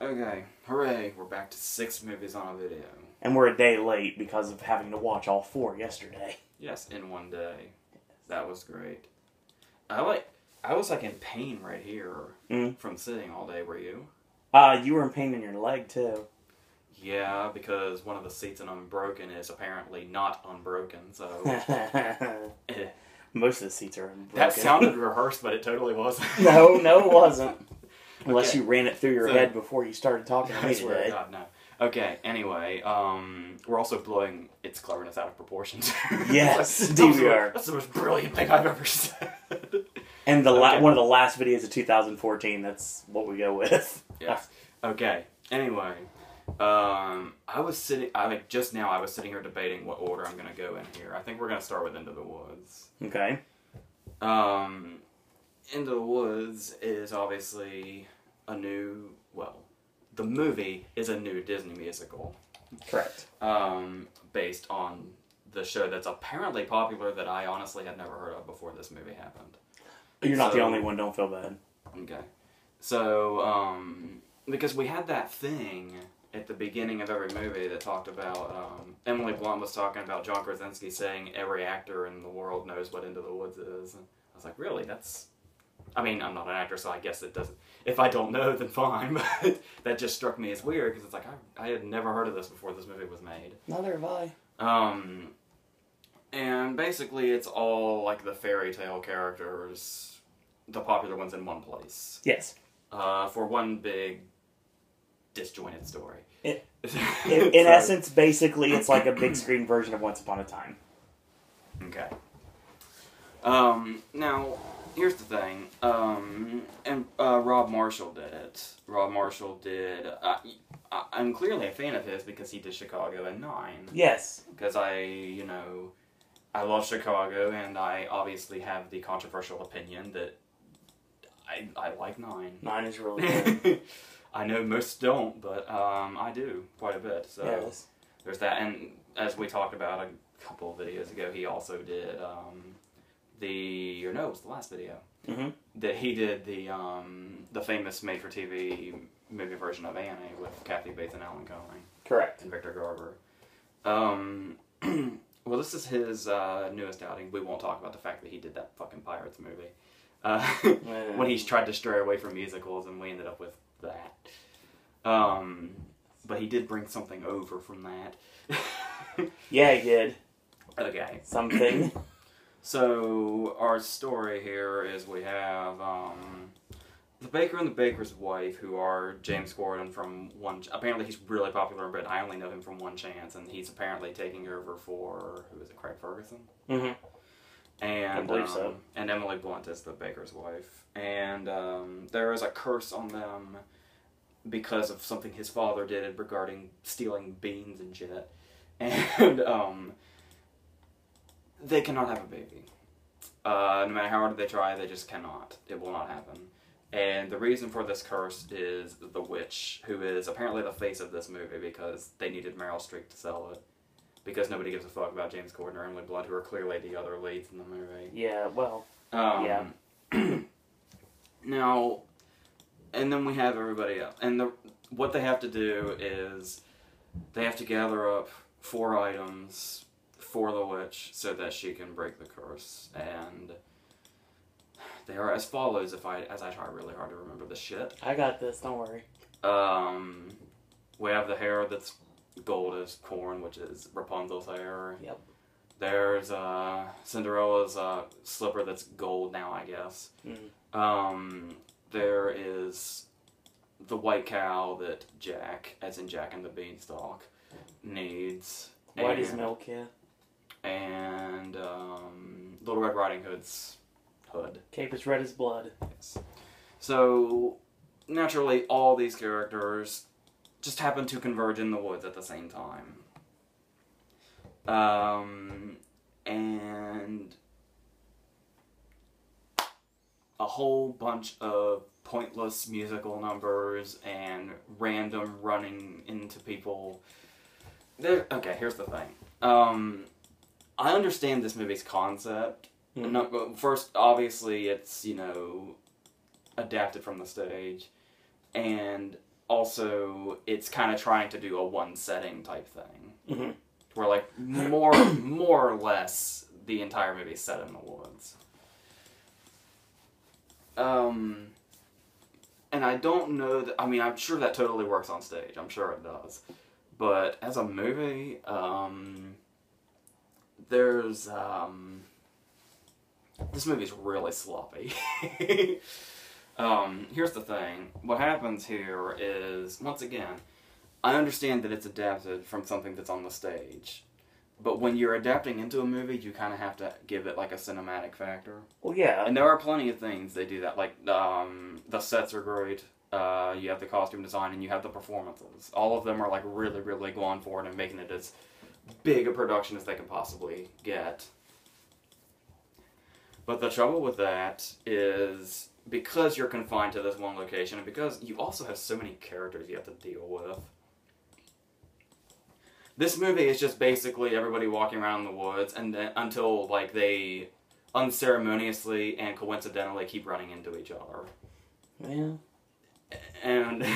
Okay, hooray, we're back to 6 movies on a video. And we're a day late because of having to watch all 4 yesterday. Yes, in one day. That was great. I was like in pain right here from sitting all day, were you? You were in pain in your leg, too. Yeah, because one of the seats in Unbroken is apparently not unbroken, so... Most of the seats are unbroken. That sounded rehearsed, but it totally wasn't. No, it wasn't. Unless Okay. you ran it through your head before you started talking to me I swear today. to God, no. Okay, anyway, we're also blowing its cleverness out of proportion. Yes, like, we are. That's the most brilliant thing I've ever said. And one of the last videos of 2014, that's what we go with. Yes. Okay, anyway, I was sitting here debating what order I'm going to go in here. I think we're going to start with Into the Woods. Okay. Into the Woods is obviously the movie is a new Disney musical. Correct. Based on the show that's apparently popular that I honestly had never heard of before this movie happened. You're not the only one, don't feel bad. Okay. So, because we had that thing at the beginning of every movie that talked about, Emily Blunt was talking about John Krasinski saying every actor in the world knows what Into the Woods is. And I was like, really? I mean, I'm not an actor, so I guess it doesn't... If I don't know, then fine, but that just struck me as weird, because it's like, I had never heard of this before this movie was made. Neither have I. And basically it's all, like, the fairy tale characters, the popular ones in one place. Yes. For one big, disjointed story. In essence, basically, it's like a big screen version of Once Upon a Time. Okay. Now... Here's the thing, and Rob Marshall did it. Rob Marshall did, I'm clearly a fan of his because he did Chicago and 9. Yes. Because I love Chicago, and I obviously have the controversial opinion that I like 9. 9 is really good. I know most don't, but I do quite a bit, so yes. There's that. And as we talked about a couple of videos ago, he also did, it was the last video that he did the famous made-for-TV movie version of Annie with Kathy Bates and Alan Cumming. Correct. And Victor Garber. Well, this is his newest outing. We won't talk about the fact that he did that fucking Pirates movie. When he's tried to stray away from musicals, and we ended up with that. But he did bring something over from that. Yeah, he did. Okay. Something. So, our story here is we have, the baker and the baker's wife, who are James Corden from apparently he's really popular in Britain. I only know him from One Chance, and he's apparently taking over for, who is it, Craig Ferguson? Mm-hmm. And, I believe so. And Emily Blunt is the baker's wife. And, there is a curse on them because of something his father did regarding stealing beans and shit. And, they cannot have a baby. No matter how hard they try, they just cannot. It will not happen. And the reason for this curse is the witch, who is apparently the face of this movie because they needed Meryl Streep to sell it. Because nobody gives a fuck about James Corden or Emily Blunt, who are clearly the other leads in the movie. Yeah, well, yeah. Now, and then we have everybody else. And what they have to do is they have to gather up 4 items for the witch so that she can break the curse, and they are as follows as I try really hard to remember this shit. I got this, don't worry. We have the hair that's gold as corn, which is Rapunzel's hair. Yep. There's Cinderella's slipper that's gold now, I guess. There is the white cow that Jack, as in Jack and the Beanstalk, needs. White as milk, yeah. And Little Red Riding Hood's hood. Cape is red as blood. Yes. So, naturally, all these characters just happen to converge in the woods at the same time. And a whole bunch of pointless musical numbers and random running into people. Okay, here's the thing. I understand this movie's concept. First, obviously, it's, adapted from the stage. And also it's kind of trying to do a one setting type thing. Mm-hmm. Where, like, more or less, the entire movie is set in the woods. And I don't know that... I mean, I'm sure that totally works on stage. I'm sure it does. But as a movie, there's... This movie's really sloppy. Here's the thing. What happens here is, once again, I understand that it's adapted from something that's on the stage. But when you're adapting into a movie, you kind of have to give it, like, a cinematic factor. Well, yeah. And there are plenty of things they do that. Like, the sets are great. You have the costume design, and you have the performances. All of them are, like, really, really going for it and making it as big a production as they can possibly get. But the trouble with that is, because you're confined to this one location, and because you also have so many characters you have to deal with, this movie is just basically everybody walking around in the woods, and then until, like, they unceremoniously and coincidentally keep running into each other. Yeah. And,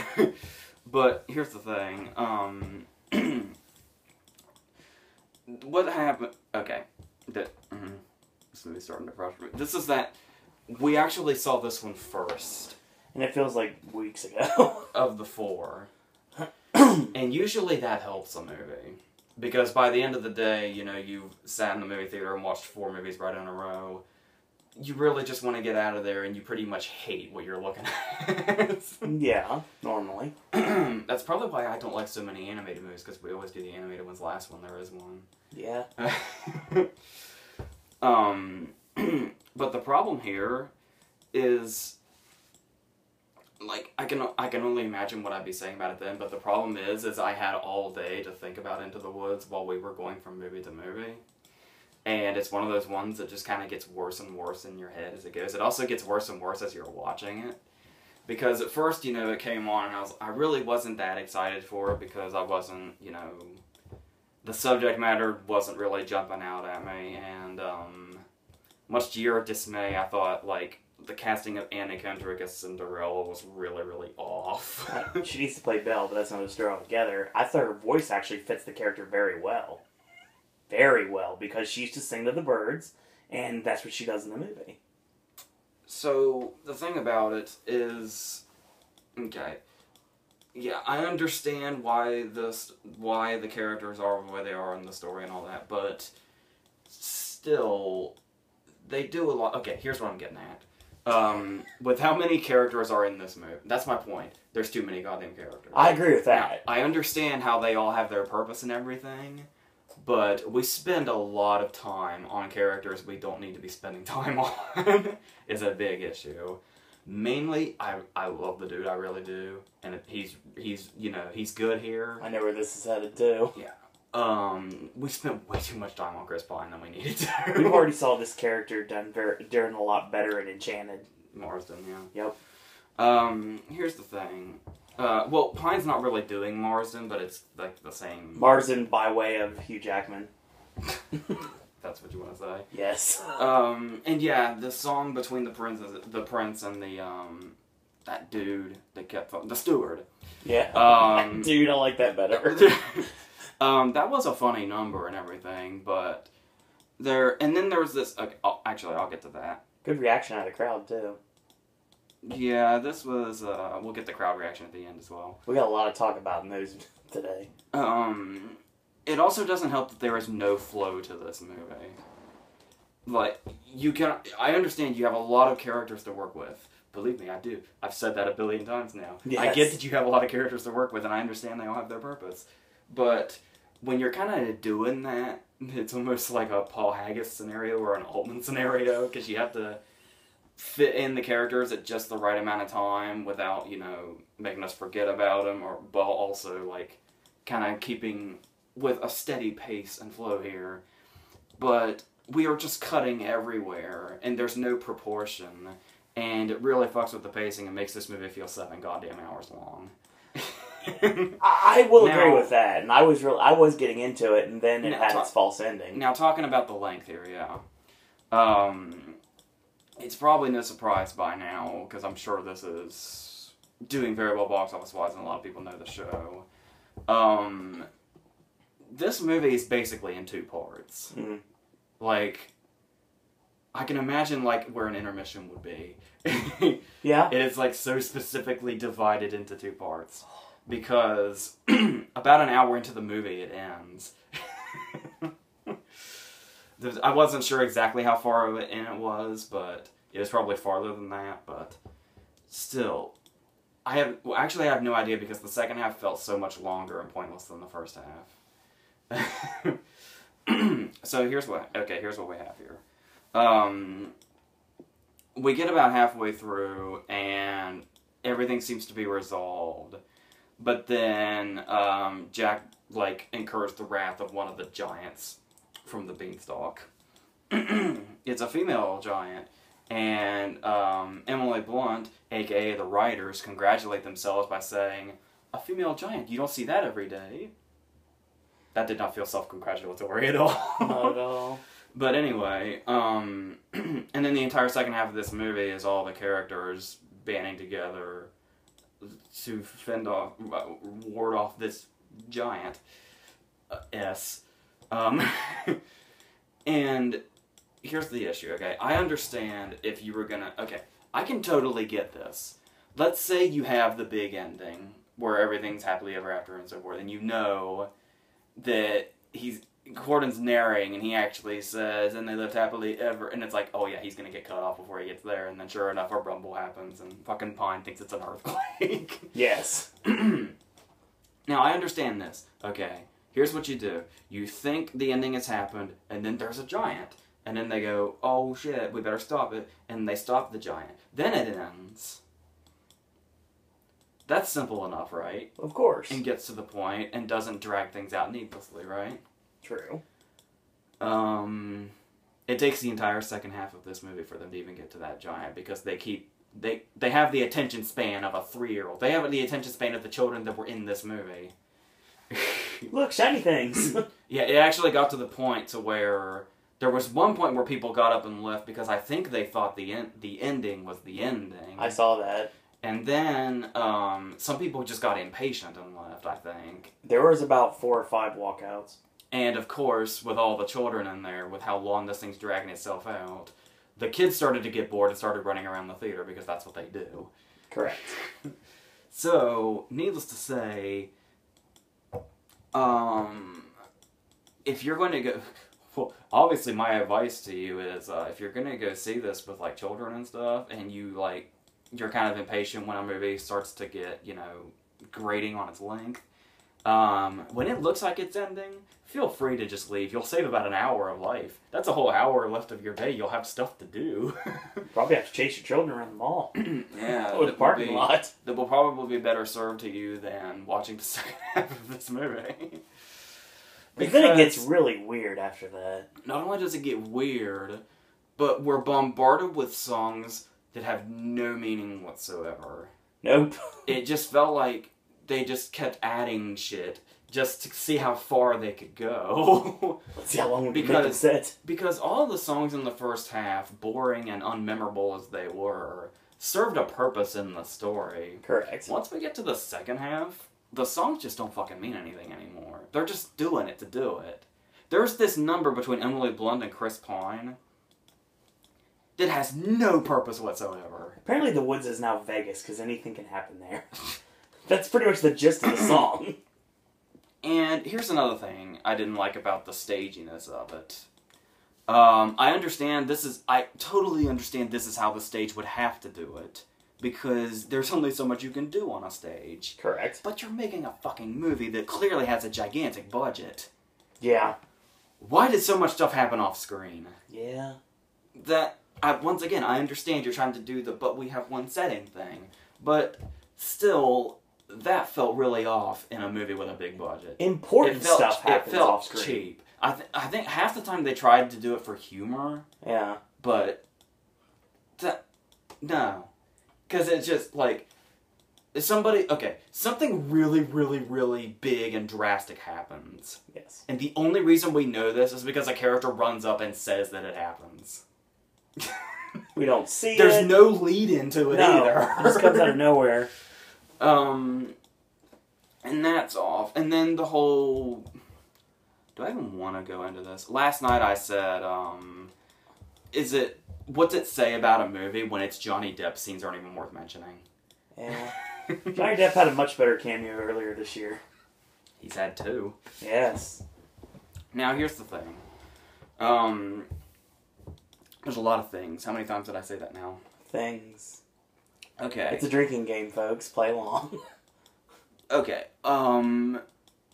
but here's the thing, what happened, okay, this movie's starting to frustrate me. This is that, we actually saw this one first. And it feels like weeks ago. Of the 4. And usually that helps a movie. Because by the end of the day, you know, you've sat in the movie theater and watched 4 movies right in a row. You really just want to get out of there and you pretty much hate what you're looking at. Yeah, normally. That's probably why I don't like so many animated movies, because we always do the animated ones last when there is one. Yeah. But the problem here is, like, I can only imagine what I'd be saying about it then, but the problem is I had all day to think about Into the Woods while we were going from movie to movie. And it's one of those ones that just kind of gets worse and worse in your head as it goes. It also gets worse and worse as you're watching it. Because at first, you know, it came on and I really wasn't that excited for it because I wasn't, you know, the subject matter wasn't really jumping out at me. And much to your dismay, I thought, like, the casting of Anna Kendrick as Cinderella was really, really off. She needs to play Belle, but that's another story altogether. I thought her voice actually fits the character very well. Very well, because she used to sing to the birds, and that's what she does in the movie. So, the thing about it is... Okay. Yeah, I understand why the characters are the way they are in the story and all that, but still, they do a lot... Okay, here's what I'm getting at. With how many characters are in this movie, that's my point. There's too many goddamn characters. I agree with that. Now, I understand how they all have their purpose and everything, but we spend a lot of time on characters we don't need to be spending time on. Is a big issue. Mainly, I love the dude, I really do, and he's you know, he's good here. I know where this is headed too. Yeah. We spent way too much time on Chris Pine than we needed to. We've already saw this character doing a lot better in Enchanted. Marsden, yeah. Yep. Here's the thing. Well, Pine's not really doing Marsden, but it's like the same. Marsden by way of Hugh Jackman. That's what you want to say. Yes. And yeah, the song between the prince and the that dude that kept the steward. Yeah. Dude, I like that better. That was a funny number and everything, but and then there was this. Okay, actually, I'll get to that. Good reaction out of the crowd too. Yeah, this was. We'll get the crowd reaction at the end as well. We got a lot of talk about news today. It also doesn't help that there is no flow to this movie. Like, I understand you have a lot of characters to work with. Believe me, I do. I've said that a billion times now. Yes. I get that you have a lot of characters to work with, and I understand they all have their purpose. But when you're kind of doing that, it's almost like a Paul Haggis scenario or an Altman scenario, because you have to fit in the characters at just the right amount of time without, you know, making us forget about them, but also, like, kind of keeping with a steady pace and flow here. But we are just cutting everywhere, and there's no proportion, and it really fucks with the pacing and makes this movie feel 7 goddamn hours long. I will agree with that, and I was getting into it, and then it had its false ending. Now, talking about the length here, yeah. It's probably no surprise by now, because I'm sure this is doing very well box office wise, and a lot of people know the show. This movie is basically in 2 parts. Mm-hmm. Like, I can imagine like where an intermission would be. Yeah. It is like so specifically divided into 2 parts because about an hour into the movie it ends. I wasn't sure exactly how far in it was, but it was probably farther than that. But still, I have no idea because the second half felt so much longer and pointless than the first half. So here's what we have here. We get about halfway through and everything seems to be resolved, but then Jack incurs the wrath of one of the giants from the beanstalk. It's a female giant, and Emily Blunt, aka the writers, congratulate themselves by saying, "A female giant, you don't see that every day." That did not feel self-congratulatory at all. Not at all. But anyway, and then the entire second half of this movie is all the characters banding together to ward off this giant. And here's the issue, okay? I understand if you were gonna... Okay, I can totally get this. Let's say you have the big ending, where everything's happily ever after and so forth, and you know that Gordon's narrating, and he actually says, and they lived happily ever, and it's like, oh yeah, he's gonna get cut off before he gets there, and then sure enough, a rumble happens, and fucking Pine thinks it's an earthquake. Yes. Now, I understand this. Okay, here's what you do. You think the ending has happened, and then there's a giant. And then they go, oh shit, we better stop it. And they stop the giant. Then it ends. That's simple enough, right? Of course. And gets to the point and doesn't drag things out needlessly, right? True. It takes the entire second half of this movie for them to even get to that giant because they have the attention span of a 3-year-old. They have the attention span of the children that were in this movie. Look, shiny things. Yeah, it actually got to the point to where there was one point where people got up and left because I think they thought the ending was the ending. I saw that. And then some people just got impatient and left, I think. There was about 4 or 5 walkouts. And of course, with all the children in there, with how long this thing's dragging itself out, the kids started to get bored and started running around the theater because that's what they do. Correct. So, needless to say, if you're going to go... Well, obviously my advice to you is, if you're going to go see this with, children and stuff, and you're kind of impatient when a movie starts to get, grating on its length, when it looks like it's ending, feel free to just leave. You'll save about an hour of life. That's a whole hour left of your day. You'll have stuff to do. Probably have to chase your children around the mall. Yeah. Or the parking lot. That will probably be better served to you than watching the second half of this movie. But then it gets really weird after that. Not only does it get weird, but we're bombarded with songs that have no meaning whatsoever. Nope. It just felt like they just kept adding shit just to see how far they could go. Let's see how long we can make it sit. Because all the songs in the first half, boring and unmemorable as they were, served a purpose in the story. Correct. Once we get to the second half, the songs just don't fucking mean anything anymore. They're just doing it to do it. There's this number between Emily Blunt and Chris Pine that has no purpose whatsoever. Apparently the woods is now Vegas, because anything can happen there. That's pretty much the gist of the song. And here's another thing I didn't like about the staginess of it. I totally understand this is how the stage would have to do it. Because there's only so much you can do on a stage. Correct. But you're making a fucking movie that clearly has a gigantic budget. Yeah. Why did so much stuff happen off screen? Yeah. Once again, I understand you're trying to do the but we have one setting thing. But still, that felt really off in a movie with a big budget. Stuff happens off screen. It felt cheap. I think half the time they tried to do it for humor. Yeah. But, no. Because it's just, something really, really, really big and drastic happens. Yes. And the only reason we know this is because a character runs up and says that it happens. We don't see There's no lead into it either. It just comes out of nowhere. And that's off. And then the whole... Do I even want to go into this? Last night I said, what's it say about a movie when it's Johnny Depp scenes aren't even worth mentioning? Yeah. Johnny Depp had a much better cameo earlier this year. He's had 2. Yes. Now, here's the thing. There's a lot of things. How many times did I say that now? Things. Okay. It's a drinking game, folks. Play along. Okay.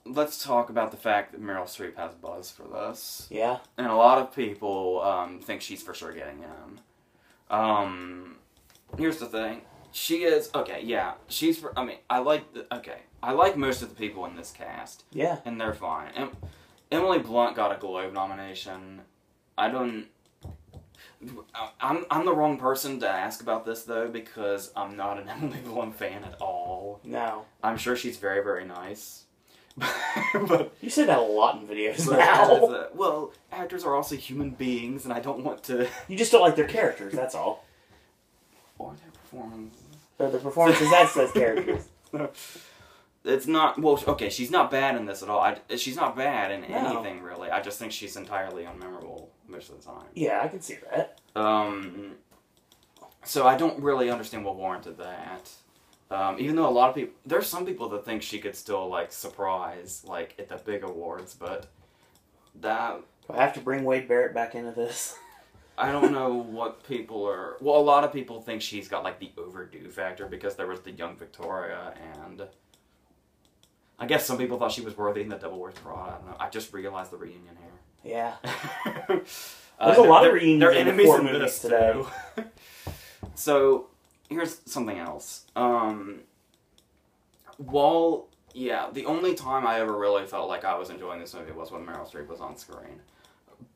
Let's talk about the fact that Meryl Streep has buzz for this. Yeah. And a lot of people think she's for sure getting in. Here's the thing. She is... Okay, yeah. She's for... I mean, I like most of the people in this cast. Yeah. And they're fine. And Emily Blunt got a Globe nomination. I'm the wrong person to ask about this, though, because I'm not an Emily Blunt fan at all. No. I'm sure she's very, very nice. But you say that a lot in videos now. Well, actors are also human beings, and I don't want to... You just don't like their characters, that's all. Or their performances. Or the performances, that's those characters. It's not... Well, okay, she's not bad in this at all. She's not bad in anything, really. I just think she's entirely unmemorable most of the time. Yeah, I can see that. So I don't really understand what warranted that. Even though a lot of people... There's some people that think she could still, like, surprise, like, at the big awards, but that... Do I have to bring Wade Barrett back into this? I don't know what people are... Well, a lot of people think she's got, like, the overdue factor because there was the young Victoria, and... I guess some people thought she was worthy in The Devil Wears Prada. I don't know. I just realized the reunion here. Yeah. There's a lot of reunions they're in enemies the 4 in movies this today. Too. So, here's something else. The only time I ever really felt like I was enjoying this movie was when Meryl Streep was on screen.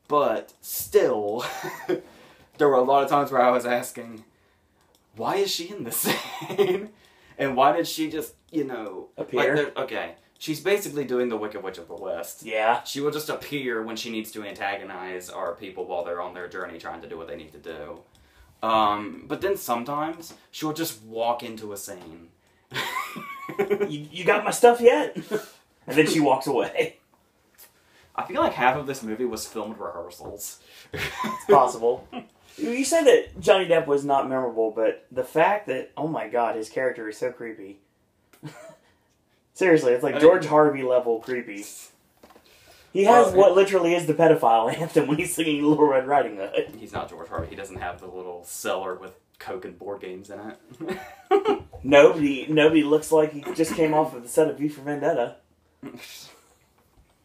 But, still, there were a lot of times where I was asking, why is she in this scene? And why did she just, appear? Like, okay, she's basically doing the Wicked Witch of the West. Yeah. She will just appear when she needs to antagonize our people while they're on their journey trying to do what they need to do. But then sometimes she'll just walk into a scene. you got my stuff yet? And then she walks away. I feel like half of this movie was filmed rehearsals. It's possible. You said that Johnny Depp was not memorable, but the fact that, oh my god, his character is so creepy. Seriously, it's like George Harvey level creepy. He has what literally is the pedophile anthem when he's singing Little Red Riding Hood. He's not George Harvey. He doesn't have the little cellar with Coke and board games in it. Nobody looks like he just came off of the set of V for Vendetta.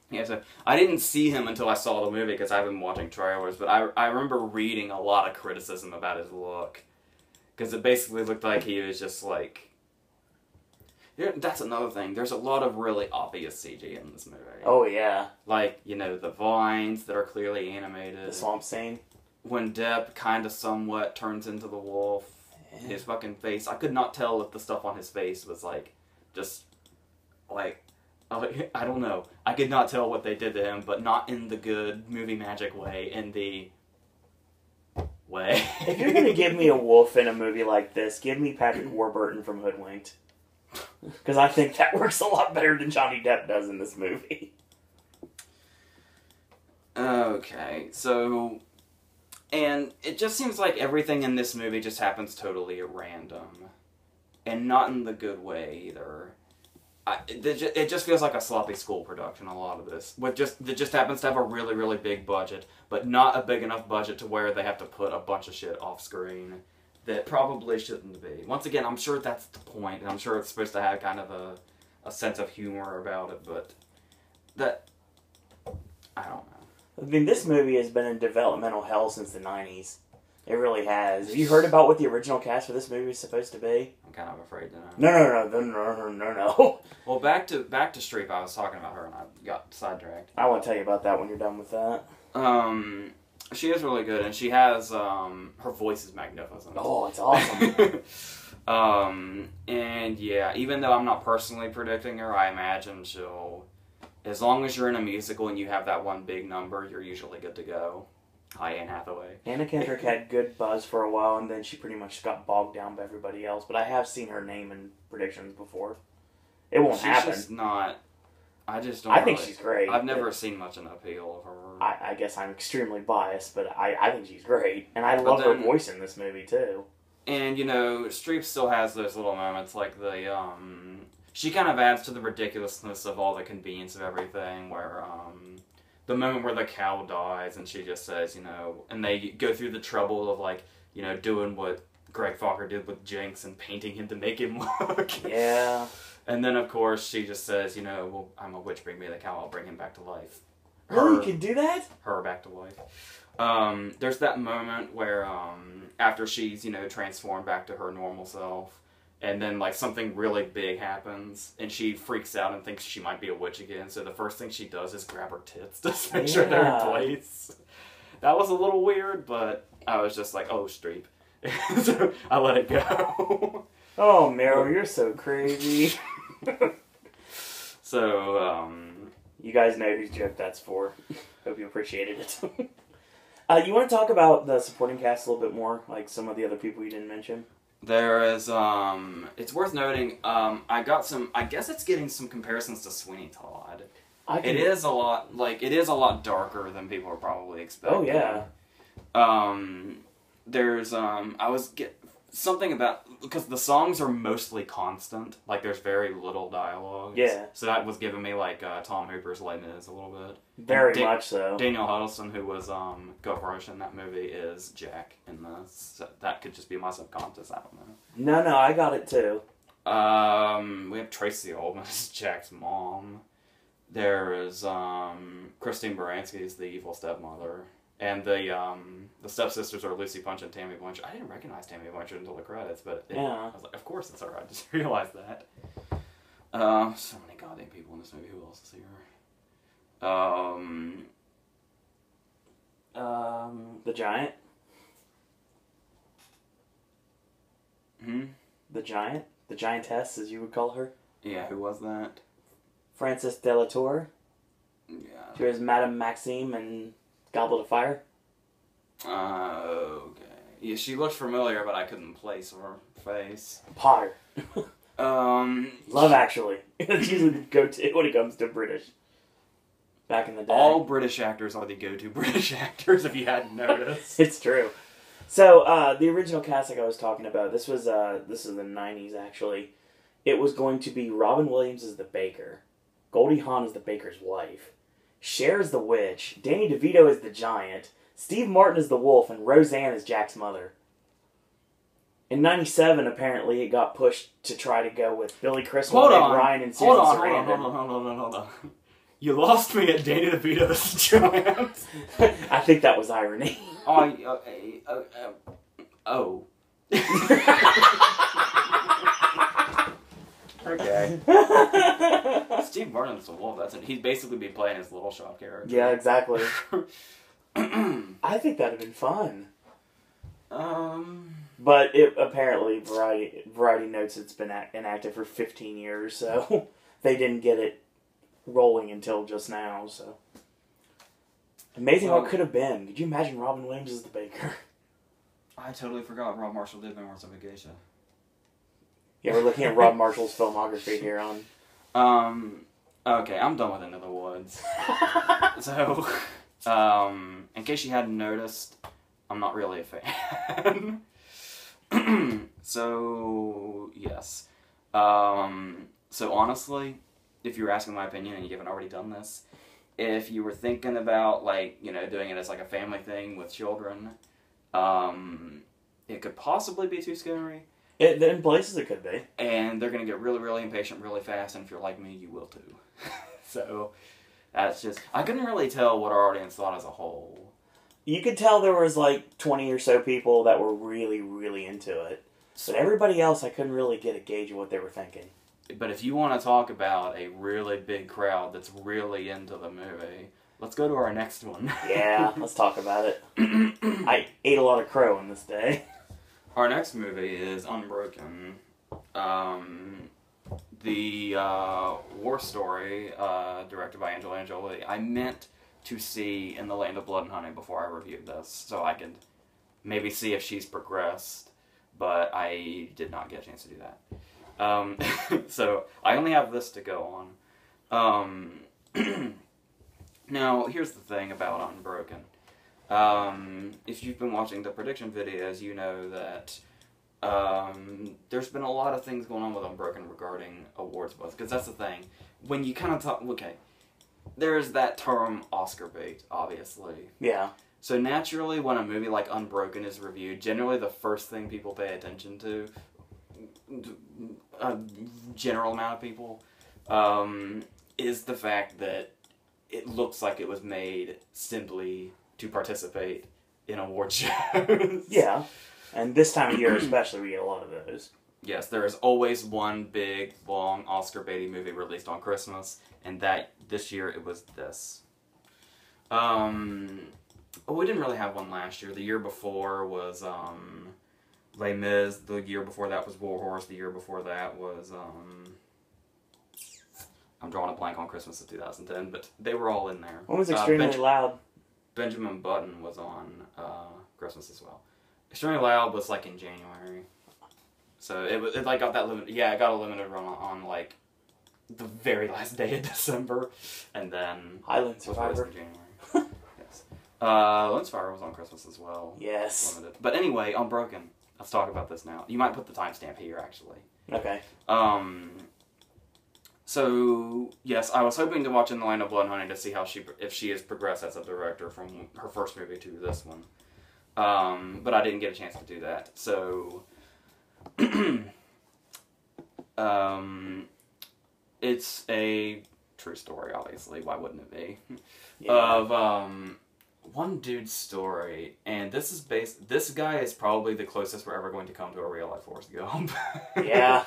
Yeah, so I didn't see him until I saw the movie because I've been watching trailers, but I remember reading a lot of criticism about his look. Because it basically looked like he was just like... Yeah, that's another thing. There's a lot of really obvious CG in this movie. Oh, yeah. Like, the vines that are clearly animated. The swamp scene. When Depp kind of somewhat turns into the wolf. Yeah. His fucking face. I could not tell if the stuff on his face was like, just, like... I don't know. I could not tell what they did to him, but not in the good movie magic way, in the way. If you're going to give me a wolf in a movie like this, give me Patrick Warburton from Hoodwinked. Because I think that works a lot better than Johnny Depp does in this movie. Okay, so... And it just seems like everything in this movie just happens totally at random. And not in the good way, either. It just feels like a sloppy school production, a lot of this. That just happens to have a really, really big budget, but not a big enough budget to where they have to put a bunch of shit off screen that probably shouldn't be. Once again, I'm sure that's the point, and I'm sure it's supposed to have kind of a sense of humor about it, but I don't know. I mean, this movie has been in developmental hell since the 90s. It really has. Have you heard about what the original cast for this movie is supposed to be? I'm kind of afraid to know. No. Well, back to Streep, I was talking about her and I got sidetracked. I want to tell you about that when you're done with that. She is really good, and she has, her voice is magnificent. Oh, it's awesome. And yeah, even though I'm not personally predicting her, I imagine she'll, as long as you're in a musical and you have that one big number, you're usually good to go. Hi, Anne Hathaway. Anna Kendrick had good buzz for a while, and then she pretty much got bogged down by everybody else. But I have seen her name in predictions before. It won't happen. She's just not... I just don't I think she's great. I've never seen much an appeal of her. I guess I'm extremely biased, but I think she's great. And I love her voice in this movie, too. And, you know, Streep still has those little moments, like the, she kind of adds to the ridiculousness of all the convenience of everything, where, the moment where the cow dies and she just says, you know, and they go through the trouble of, like, you know, doing what Greg Fokker did with Jinx and painting him to make him look. Yeah. And then, of course, she just says, you know, well, I'm a witch, bring me the cow, I'll bring him back to life. Really? You can do that? Her back to life. There's that moment where, after she's, you know, transformed back to her normal self, and then, like, something really big happens, and she freaks out and thinks she might be a witch again, so the first thing she does is grab her tits to make sure they're in place. That was a little weird, but I was just like, oh, Streep. So I let it go. Oh, Meryl, you're so crazy. So, you guys know whose joke that's for. Hope you appreciated it. You want to talk about the supporting cast a little bit more? Like some of the other people you didn't mention? There is, it's worth noting, I guess it's getting some comparisons to Sweeney Todd. It is a lot darker than people are probably expecting. Oh, yeah. Something about, because the songs are mostly constant, like there's very little dialogue. Yeah. So that was giving me like Tom Hooper's Les Mis a little bit. Very much so. Daniel Huddleston, who was Gavroche in that movie, is Jack in this. So that could just be my subconscious, I don't know. No, I got it too. We have Tracy Ullman as Jack's mom. There is Christine Baranski as the evil stepmother. And the stepsisters are Lucy Punch and Tammy Blanchard. I didn't recognize Tammy Blanchard until the credits, but I was like, of course it's her. I just realized that. So many goddamn people in this movie. Who else is here? The Giant. The Giant? The Giantess, as you would call her? Yeah, who was that? Frances de la Tour. Yeah. She was Madame Maxime and Goblet of Fire. Okay. Yeah, she looked familiar, but I couldn't place her face. Potter. Love Actually. That's usually the go-to when it comes to British. Back in the day. All British actors are the go-to British actors, if you hadn't noticed. It's true. So, the original cast like I was talking about, this is the 90s, actually. It was going to be Robin Williams as the baker. Goldie Hawn as the baker's wife. Cher as the witch. Danny DeVito as the giant. Steve Martin as the wolf. And Roseanne as Jack's mother. In 97, apparently, it got pushed to try to go with Billy Crystal, Meg Ryan, and Susan Sarandon. Hold on. You lost me at Danny DeVito as the giant. I think that was irony. Okay. Steve Martin's the wolf. He'd basically be playing his Little Shop character. Yeah, exactly. I think that'd have been fun. But apparently, Variety notes it's been inactive for 15 years, so they didn't get it rolling until just now. So amazing what could have been. Could you imagine Robin Williams as the baker? I totally forgot Rob Marshall did Memoirs of a Geisha. Yeah, we're looking at Rob Marshall's filmography here on... Okay, I'm done with Into the Woods. So, in case you hadn't noticed, I'm not really a fan. So, yes. So honestly, if you were asking my opinion and you haven't already done this, if you were thinking about, like, you know, doing it as like a family thing with children, it could possibly be too scary. In places it could be. And they're going to get really, really impatient really fast, and if you're like me, you will too. So, that's just... I couldn't really tell what our audience thought as a whole. You could tell there was like 20 or so people that were really, really into it. But everybody else, I couldn't really get a gauge of what they were thinking. But if you want to talk about a really big crowd that's really into the movie, let's go to our next one. Yeah, let's talk about it. I ate a lot of crow in this day. Our next movie is Unbroken. The war story, directed by Angelina Jolie. I meant to see in The Land of Blood and Honey before I reviewed this, so I could maybe see if she's progressed, but I did not get a chance to do that. So I only have this to go on. Now, here's the thing about Unbroken. If you've been watching the prediction videos, you know that there's been a lot of things going on with Unbroken regarding awards buzz, because that's the thing. When you kind of talk, okay, there's that term Oscar bait, obviously. Yeah. So naturally, when a movie like Unbroken is reviewed, generally the first thing people pay attention to, a general amount of people, is the fact that it looks like it was made simply to participate in award shows. Yeah. And this time of year especially, we get a lot of those. Yes, there is always one big, long Oscar baity movie released on Christmas, and this year it was this. We didn't really have one last year. The year before was Les Mis. The year before that was War Horse. The year before that was I'm drawing a blank on Christmas of 2010, but they were all in there. One was Extremely Loud. Benjamin Button was on Christmas as well. Extremely Loud was like in January, so it like got that limit. Yeah, it got a limited run on like the very last day of December, and then Highland Survivor in January. Yes, Lone Fire was on Christmas as well. Yes. Limited. But anyway, Unbroken. Let's talk about this now. You might put the timestamp here, actually. Okay. So yes, I was hoping to watch In the Land of Blood and Honey to see if she has progressed as a director from her first movie to this one. But I didn't get a chance to do that. So, it's a true story, obviously. Why wouldn't it be? Yeah. Of one dude's story, and this guy is probably the closest we're ever going to come to a real life Forrest Gump. Yeah.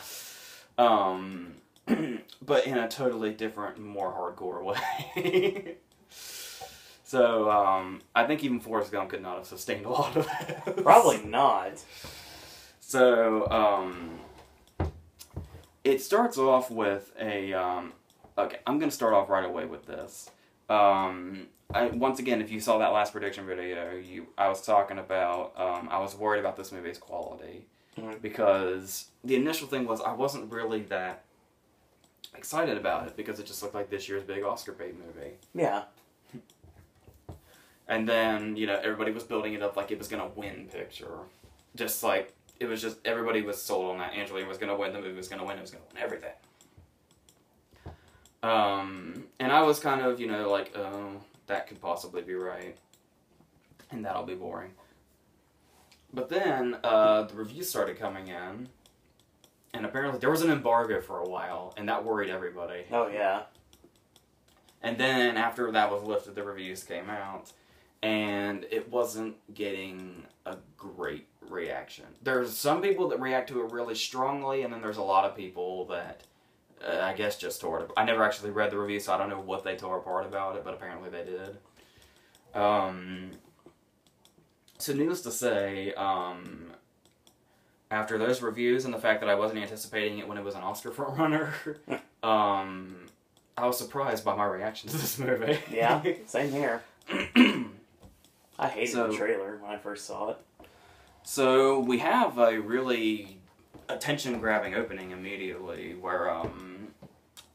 But in a totally different, more hardcore way. So, I think even Forrest Gump could not have sustained a lot of this. Probably not. So, it starts off with a, okay, I'm going to start off right away with this. Once again, if you saw that last prediction video, I was talking about, I was worried about this movie's quality. Mm-hmm. Because the initial thing was I wasn't really that excited about it, because it just looked like this year's big Oscar bait movie. Yeah. And then, everybody was building it up like it was going to win picture. Just like, it was just, everybody was sold on that. Angelina was going to win, the movie was going to win, it was going to win everything. And I was kind of, like, oh, that could possibly be right. And that'll be boring. But then, the reviews started coming in. And apparently there was an embargo for a while, and that worried everybody. Oh, yeah. And then after that was lifted, the reviews came out, and it wasn't getting a great reaction. There's some people that react to it really strongly, and then there's a lot of people that, I guess, just tore it. I never actually read the review, so I don't know what they tore apart about it, but apparently they did. So needless to say, after those reviews and the fact that I wasn't anticipating it when it was an Oscar frontrunner, I was surprised by my reaction to this movie. Yeah, same here. I hated the trailer when I first saw it. So we have a really attention-grabbing opening immediately where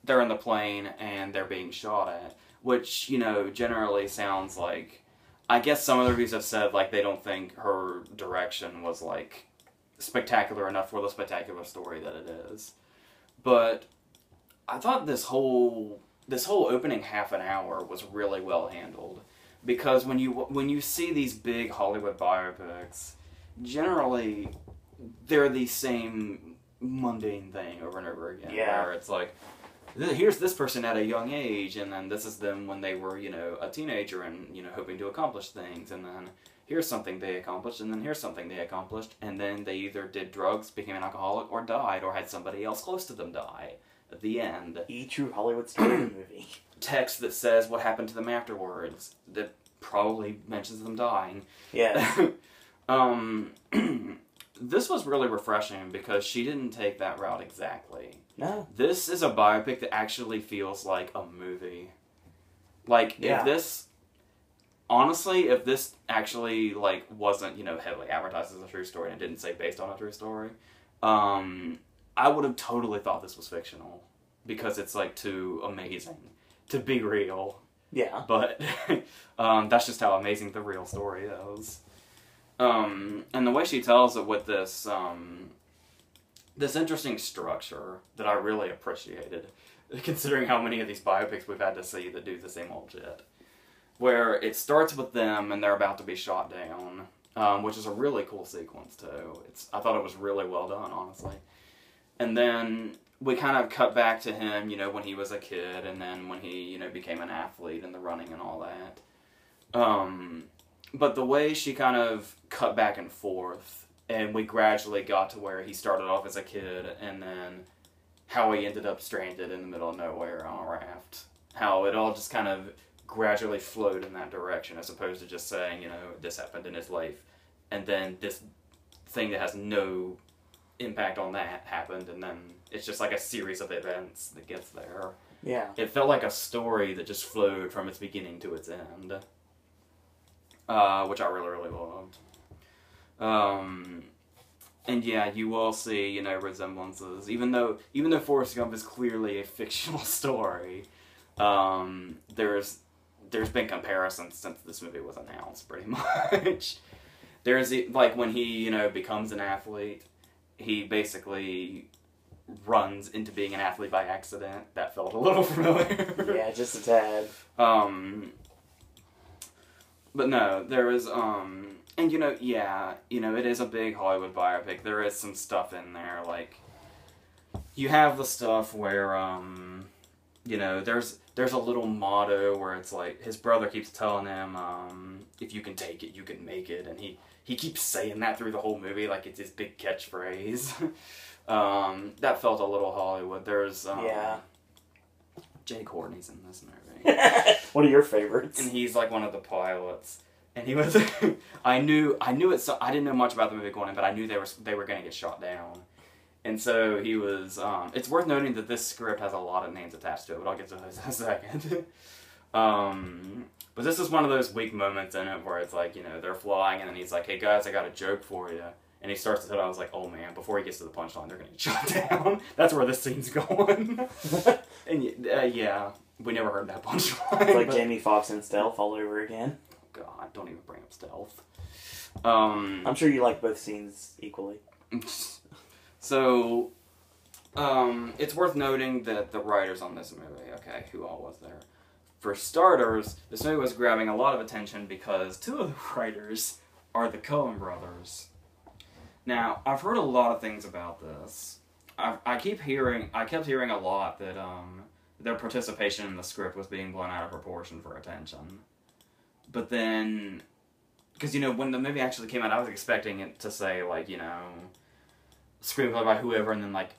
they're in the plane and they're being shot at, which, generally sounds like, I guess some of the reviews have said, like, they don't think her direction was, like, spectacular enough for the spectacular story that it is. But I thought this whole opening half an hour was really well handled, because when you see these big Hollywood biopics, generally they're the same mundane thing over and over again. Yeah. Where it's like, here's this person at a young age, and then this is them when they were, a teenager and, hoping to accomplish things, and then here's something they accomplished, and then here's something they accomplished, and then they either did drugs, became an alcoholic, or died, or had somebody else close to them die. At the end, true Hollywood story movie. Text that says what happened to them afterwards, that probably mentions them dying. Yeah. This was really refreshing because she didn't take that route exactly. No. This is a biopic that actually feels like a movie. Like, yeah. if this... honestly, if this actually, like, wasn't, heavily advertised as a true story and it didn't say based on a true story, I would have totally thought this was fictional. Because it's, like, too amazing to be real. Yeah. But that's just how amazing the real story is. And the way she tells it with this, this interesting structure that I really appreciated, considering how many of these biopics we've had to see that do the same old shit. Where it starts with them and they're about to be shot down, which is a really cool sequence too. I thought it was really well done, honestly. And then we kind of cut back to him, when he was a kid, and then when he, became an athlete in the running and all that. But the way she kind of cut back and forth, and we gradually got to where he started off as a kid, and then how he ended up stranded in the middle of nowhere on a raft. How it all just kind of gradually flowed in that direction, as opposed to just saying, this happened in his life, and then this thing that has no impact on that happened, and then it's just like a series of events that gets there. Yeah. It felt like a story that just flowed from its beginning to its end, which I really, really loved. And yeah, you will see, resemblances. Even though Forrest Gump is clearly a fictional story, there's been comparisons since this movie was announced, pretty much. There's, like, when he, becomes an athlete, he basically runs into being an athlete by accident. That felt a little familiar. Yeah, just a tad. But no, there is, and it is a big Hollywood biopic. There is some stuff in there, like, you have the stuff where, there's a little motto where it's like, his brother keeps telling him, if you can take it, you can make it, and he keeps saying that through the whole movie, like it's his big catchphrase. That felt a little Hollywood. There's, Jay Courtney's in this movie. One of your favorites. And he's like one of the pilots. And he was, I knew it, so I didn't know much about the movie going in, but I knew they were going to get shot down. And so he was, it's worth noting that this script has a lot of names attached to it, but I'll get to those in a second. But this is one of those weak moments in it where it's like, they're flying, and then he's like, hey guys, I got a joke for you. And he starts to tell it, I was like, oh man, before he gets to the punchline, they're going to get shot down. That's where this scene's going. And yeah, we never heard that punchline. It's like Jamie Foxx in Stealth all over again. God, don't even bring up Stealth. I'm sure you like both scenes equally. So, it's worth noting that the writers on this movie, okay, who all was there? For starters, this movie was grabbing a lot of attention because two of the writers are the Coen brothers. Now, I've heard a lot of things about this. I kept hearing a lot that their participation in the script was being blown out of proportion for attention. But then, because, when the movie actually came out, I was expecting it to say, like, screenplay by whoever, and then, like,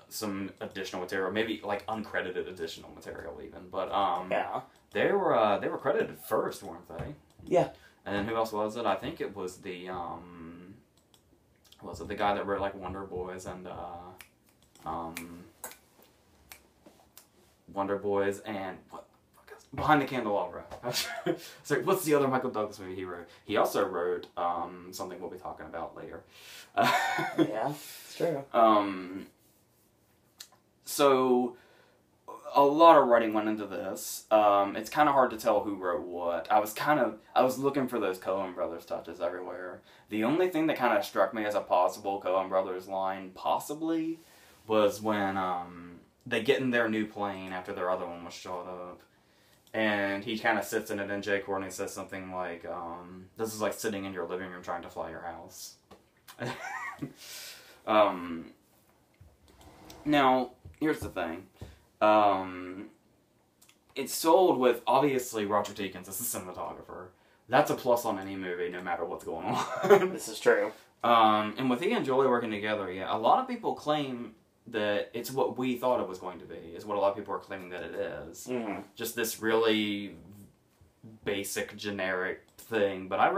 some additional material, maybe, like, uncredited additional material, even. But, yeah. They were credited first, weren't they? Yeah. And then who else was it? I think it was the, was it the guy that wrote, like, Wonder Boys and, Wonder Boys and, Behind the Candelabra. So, what's the other Michael Douglas movie he wrote? He also wrote, something we'll be talking about later. Yeah, it's true. So, a lot of writing went into this. It's kind of hard to tell who wrote what. I was looking for those Coen Brothers touches everywhere. The only thing that kind of struck me as a possible Coen Brothers line, possibly, was when, they get in their new plane after their other one was shot up. And he kind of sits in it, and Jay Courtney says something like, this is like sitting in your living room trying to fly your house. Now, here's the thing. It's sold with, obviously, Roger Deakins as the cinematographer. That's a plus on any movie, no matter what's going on. This is true. And with he and Julie working together, yeah, a lot of people claim that it's what we thought it was going to be, is what a lot of people are claiming that it is. Mm-hmm. Just this really basic, generic thing, but I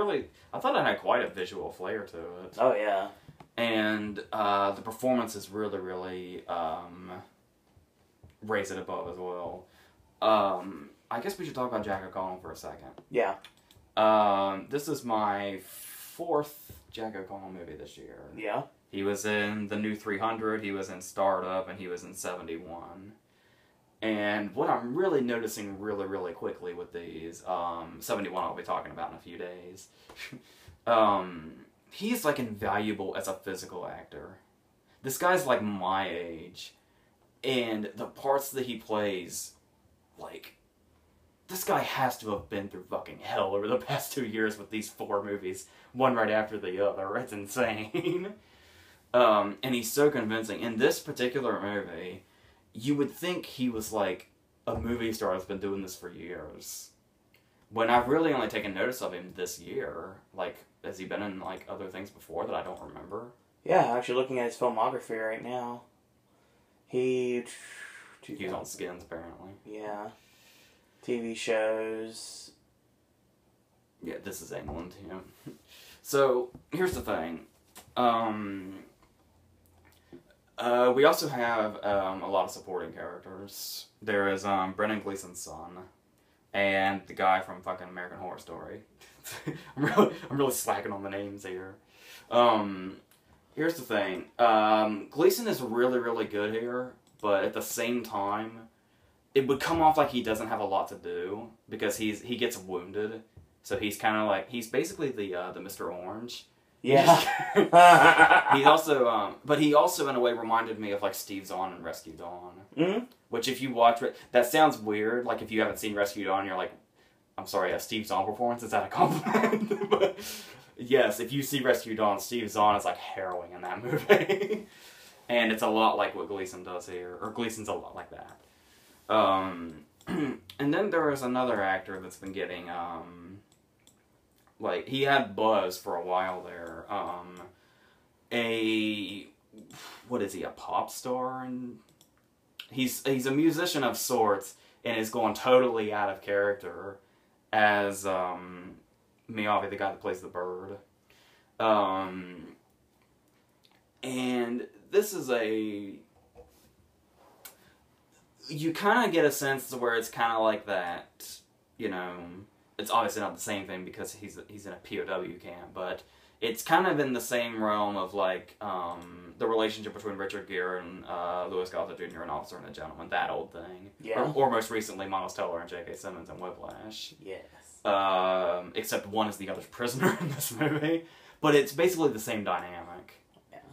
thought it had quite a visual flair to it. Oh, yeah. And the performances really, really raise it above as well. I guess we should talk about Jack O'Connell for a second. Yeah. This is my 4th Jack O'Connell movie this year. Yeah. He was in The New 300, he was in Startup, and he was in 71. And what I'm really noticing really quickly with these, 71 I'll be talking about in a few days, he's like invaluable as a physical actor. This guy's like my age, and the parts that he plays, like, this guy has to have been through fucking hell over the past 2 years with these 4 movies, one right after the other. It's insane. And he's so convincing. In this particular movie, you would think he was like a movie star that's been doing this for years. When I've really only taken notice of him this year. Like, has he been in like other things before that I don't remember? Yeah, actually looking at his filmography right now. He's on Skins, apparently. Yeah. TV shows. Yeah, This Is England, yeah. So, here's the thing. We also have a lot of supporting characters. There is Brendan Gleeson's son, and the guy from fucking American Horror Story. I'm really slacking on the names here. Here's the thing. Gleeson is really good here, but at the same time, it would come off like he doesn't have a lot to do because he gets wounded. So he's kind of like, he's basically the Mr. Orange. Yeah. He also, but he also in a way reminded me of like Steve Zahn in Rescue Dawn. Mm-hmm. Which if you watch it, that sounds weird. Like if you haven't seen Rescue Dawn, you're like, I'm sorry, a Steve Zahn performance? Is that a compliment? But yes, if you see Rescue Dawn, Steve Zahn is like harrowing in that movie. And it's a lot like what Gleeson does here. Or Gleeson's a lot like that. And then there is another actor that's been getting, like, he had buzz for a while there. What is he, a pop star? And he's a musician of sorts, and is going totally out of character as, Miyavi, the guy that plays the bird. And this is you kind of get a sense to where it's kind of like that, you know, it's obviously not the same thing because he's in a POW camp, but it's kind of in the same realm of like the relationship between Richard Gere and Louis Gossett Jr., an officer and a gentleman, that old thing. Yeah. Or most recently, Miles Teller and J.K. Simmons in Whiplash. Yes. Except one is the other's prisoner in this movie, but it's basically the same dynamic. Yeah.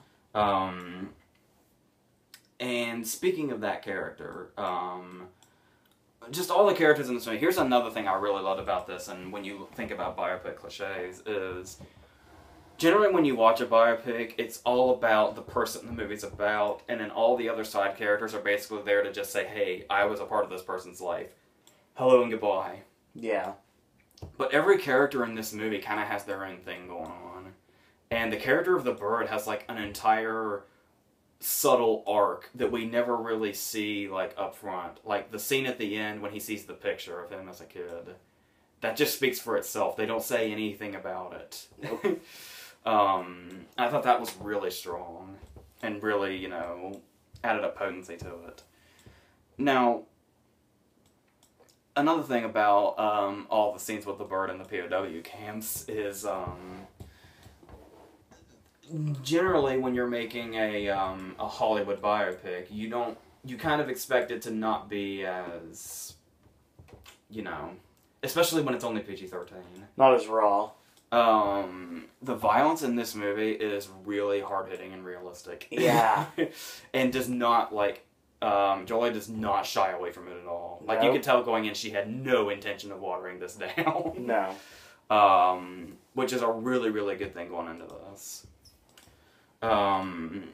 And speaking of that character, just all the characters in this movie, here's another thing I really loved about this, and when you think about biopic cliches, is generally when you watch a biopic, it's all about the person the movie's about, and then all the other side characters are basically there to just say, hey, I was a part of this person's life. Hello and goodbye. Yeah. But every character in this movie kind of has their own thing going on. And the character of the bird has like an entire subtle arc that we never really see like up front. Like the scene at the end when he sees the picture of him as a kid. That just speaks for itself. They don't say anything about it. Nope. I thought that was really strong. And really, you know, added a potency to it. Now, another thing about all the scenes with the bird in the POW camps is generally when you're making a Hollywood biopic, you kind of expect it to not be as, you know, especially when it's only PG-13. Not as raw. The violence in this movie is really hard-hitting and realistic. Yeah. And does not, like, Jolie does not shy away from it at all. Like, No. you could tell going in she had no intention of watering this down. No. Which is a really good thing going into this. And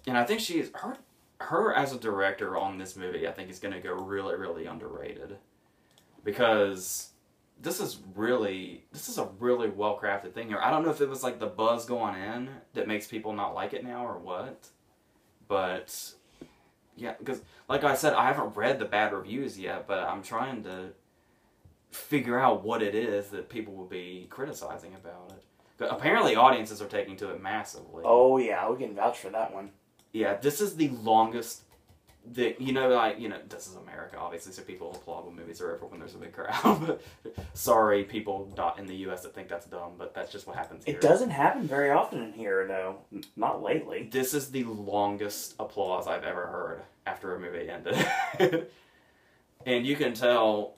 I think her as a director on this movie, I think is going to go really underrated. Because this is a really well-crafted thing here. I don't know if it was like the buzz going in that makes people not like it now or what. But, yeah, because, like I said, I haven't read the bad reviews yet, but I'm trying to figure out what it is that people will be criticizing about it. But apparently audiences are taking to it massively. Oh, yeah, we can vouch for that one. Yeah, this is the longest this is America, obviously, so people applaud when movies are over when there's a big crowd. Sorry, people not in the U.S. that think that's dumb, but that's just what happens here. It doesn't happen very often in here, though. Not lately. This is the longest applause I've ever heard after a movie ended. And you can tell...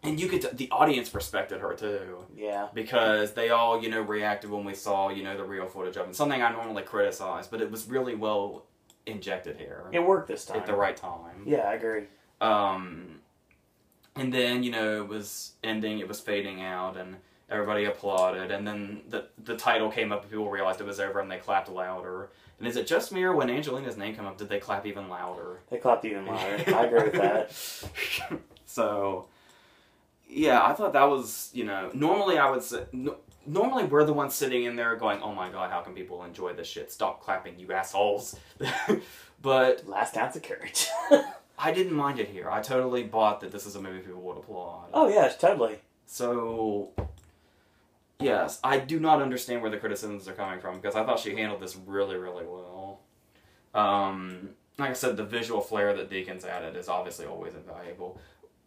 And the audience respected her, too. Yeah. Because they all, reacted when we saw, the real footage of it. Something I normally criticize, but it was really well injected here. It worked this time. At the right time. Yeah, I agree. And then, it was ending, it was fading out, and everybody applauded, and then the title came up and people realized it was over and they clapped louder. And is it just me, or when Angelina's name came up, did they clap even louder? They clapped even louder. I agree with that. So, yeah, I thought that was, normally I would say... Normally, we're the ones sitting in there going, oh my god, how can people enjoy this shit? Stop clapping, you assholes. But... Last ounce of courage. I didn't mind it here. I totally bought that this is a movie people would applaud. Oh, yes, totally. So, yes, I do not understand where the criticisms are coming from, because I thought she handled this really, really well. Like I said, the visual flair that Deakins added is obviously always invaluable.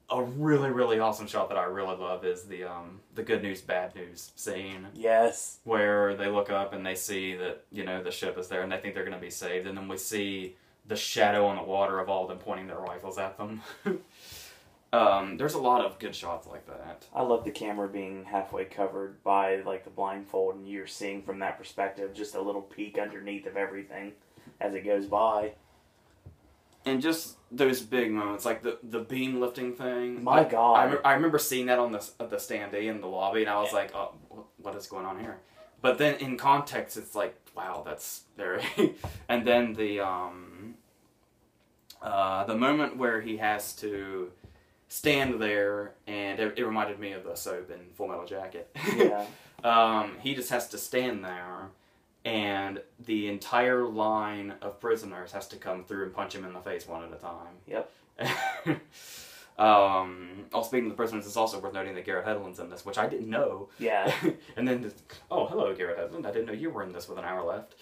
A really, really awesome shot that I really love is the good news, bad news scene. Yes. Where they look up and they see that, the ship is there and they think they're going to be saved. And then we see the shadow on the water of all of them pointing their rifles at them. There's a lot of good shots like that. I love the camera being halfway covered by, the blindfold, and you're seeing from that perspective just a little peek underneath of everything as it goes by. And just those big moments, like the beam lifting thing. My God. I remember seeing that on the standee in the lobby, and I was like, oh, what is going on here? But then in context, it's like, wow, that's very... And then the moment where he has to stand there, and it reminded me of the soap in Full Metal Jacket. Yeah. He just has to stand there, and the entire line of prisoners has to come through and punch him in the face one at a time. Yep. Speaking of the prisoners, it's also worth noting that Garrett Hedlund's in this, which I didn't know. Yeah. And then, hello, Garrett Hedlund. I didn't know you were in this with an hour left.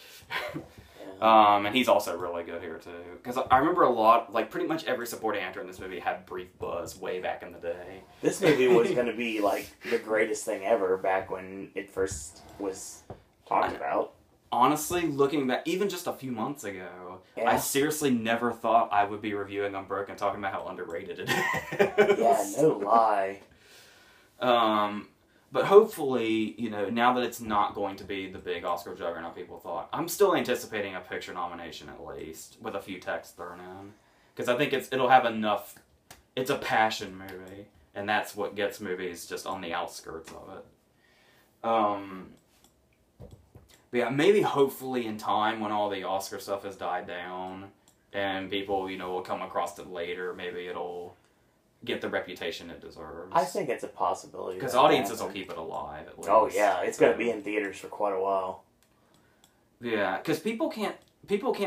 And he's also really good here, too. Because I remember a lot, pretty much every supporting actor in this movie had brief buzz way back in the day. This movie was going to be, the greatest thing ever back when it first was talked about. Honestly, looking back, even just a few months ago, yeah. I seriously never thought I would be reviewing Unbroken talking about how underrated it is. Yeah, no lie. But hopefully, now that it's not going to be the big Oscar juggernaut people thought, I'm still anticipating a picture nomination at least, with a few texts thrown in. Because I think it'll have enough... It's a passion movie, and that's what gets movies just on the outskirts of it. But yeah, maybe hopefully in time when all the Oscar stuff has died down and people, will come across it later, maybe it'll get the reputation it deserves. I think it's a possibility. Because audiences will keep it alive at least. Oh yeah, it's going to be in theaters for quite a while. Yeah, because people can't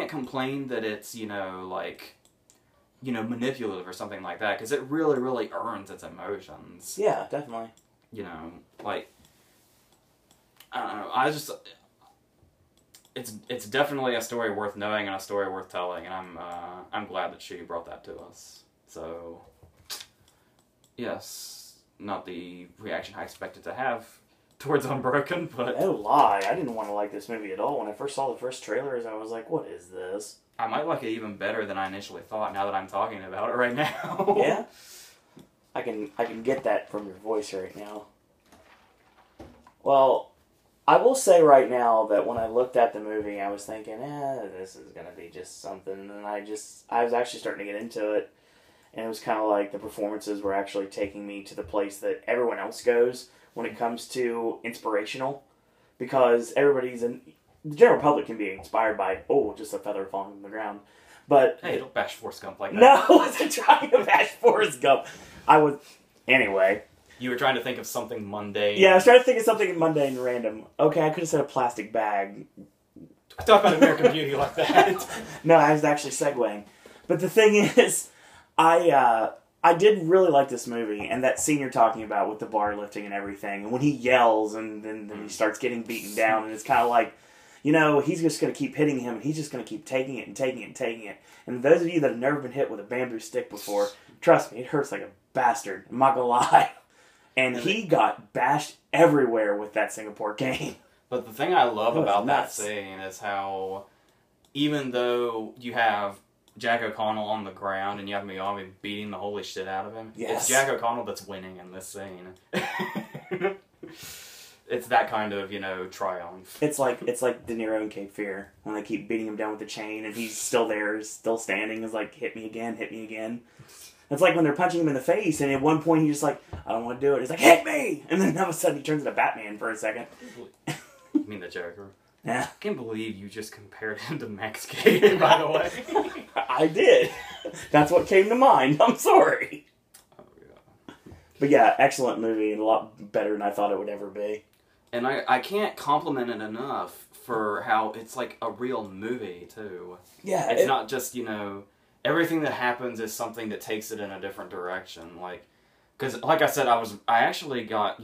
complain that it's, manipulative or something like that, because it really, really earns its emotions. Yeah, definitely. I don't know, It's definitely a story worth knowing and a story worth telling, and I'm glad that she brought that to us. So, yes, not the reaction I expected to have towards Unbroken, but... No lie, I didn't want to like this movie at all. When I first saw the first trailers, I was like, what is this? I might like it even better than I initially thought, now that I'm talking about it right now. Yeah? I can get that from your voice right now. Well... I will say right now that when I looked at the movie, I was thinking, this is going to be just something. And I was actually starting to get into it. And it was kind of like the performances were actually taking me to the place that everyone else goes when it comes to inspirational. Because the general public can be inspired by, just a feather falling on the ground. But... Hey, don't bash Forrest Gump like that. No, I wasn't trying to bash Forrest Gump. Anyway... You were trying to think of something mundane. Yeah, I was trying to think of something mundane and random. Okay, I could have said a plastic bag. Talk about American Beauty like that. No, I was actually segueing. But the thing is, I did really like this movie, and that scene you're talking about with the bar lifting and everything, and when he yells and then he starts getting beaten down, and it's kind of like, he's just going to keep hitting him, and he's just going to keep taking it and taking it and taking it. And those of you that have never been hit with a bamboo stick before, trust me, it hurts like a bastard. I'm not going to lie. And he got bashed everywhere with that Singapore game. But the thing I love about that scene is how, even though you have Jack O'Connell on the ground and you have Miyavi beating the holy shit out of him, it's Jack O'Connell that's winning in this scene. It's that kind of, triumph. It's like De Niro in Cape Fear, when they keep beating him down with the chain and he's still there, still standing. It's like, hit me again, hit me again. It's like when they're punching him in the face, and at one point he's just like, I don't want to do it. He's like, hit me! And then all of a sudden he turns into Batman for a second. You mean the Joker? Yeah. I can't believe you just compared him to Max Cade, by the way. I did. That's what came to mind. I'm sorry. Oh, yeah. But yeah, excellent movie, and a lot better than I thought it would ever be. And I can't compliment it enough for how it's like a real movie, too. Yeah. It's not just, everything that happens is something that takes it in a different direction. Because, like I said, I actually got,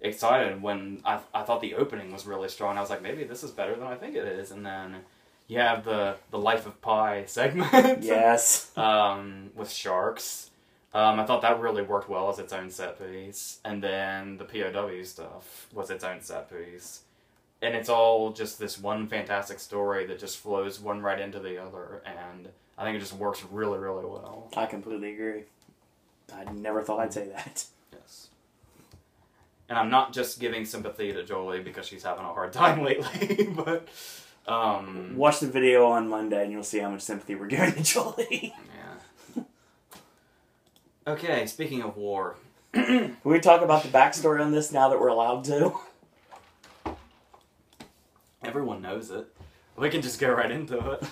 excited when I thought the opening was really strong. I was like, maybe this is better than I think it is. And then you have the Life of Pi segment. Yes. With sharks. I thought that really worked well as its own set piece. And then the POW stuff was its own set piece. And it's all just this one fantastic story that just flows one right into the other. And I think it just works really, really well. I completely agree. I never thought I'd say that. Yes. And I'm not just giving sympathy to Jolie because she's having a hard time lately, but... Watch the video on Monday and you'll see how much sympathy we're giving to Jolie. Yeah. Okay, speaking of war. Can we talk about the backstory on this now that we're allowed to? Everyone knows it. We can just go right into it.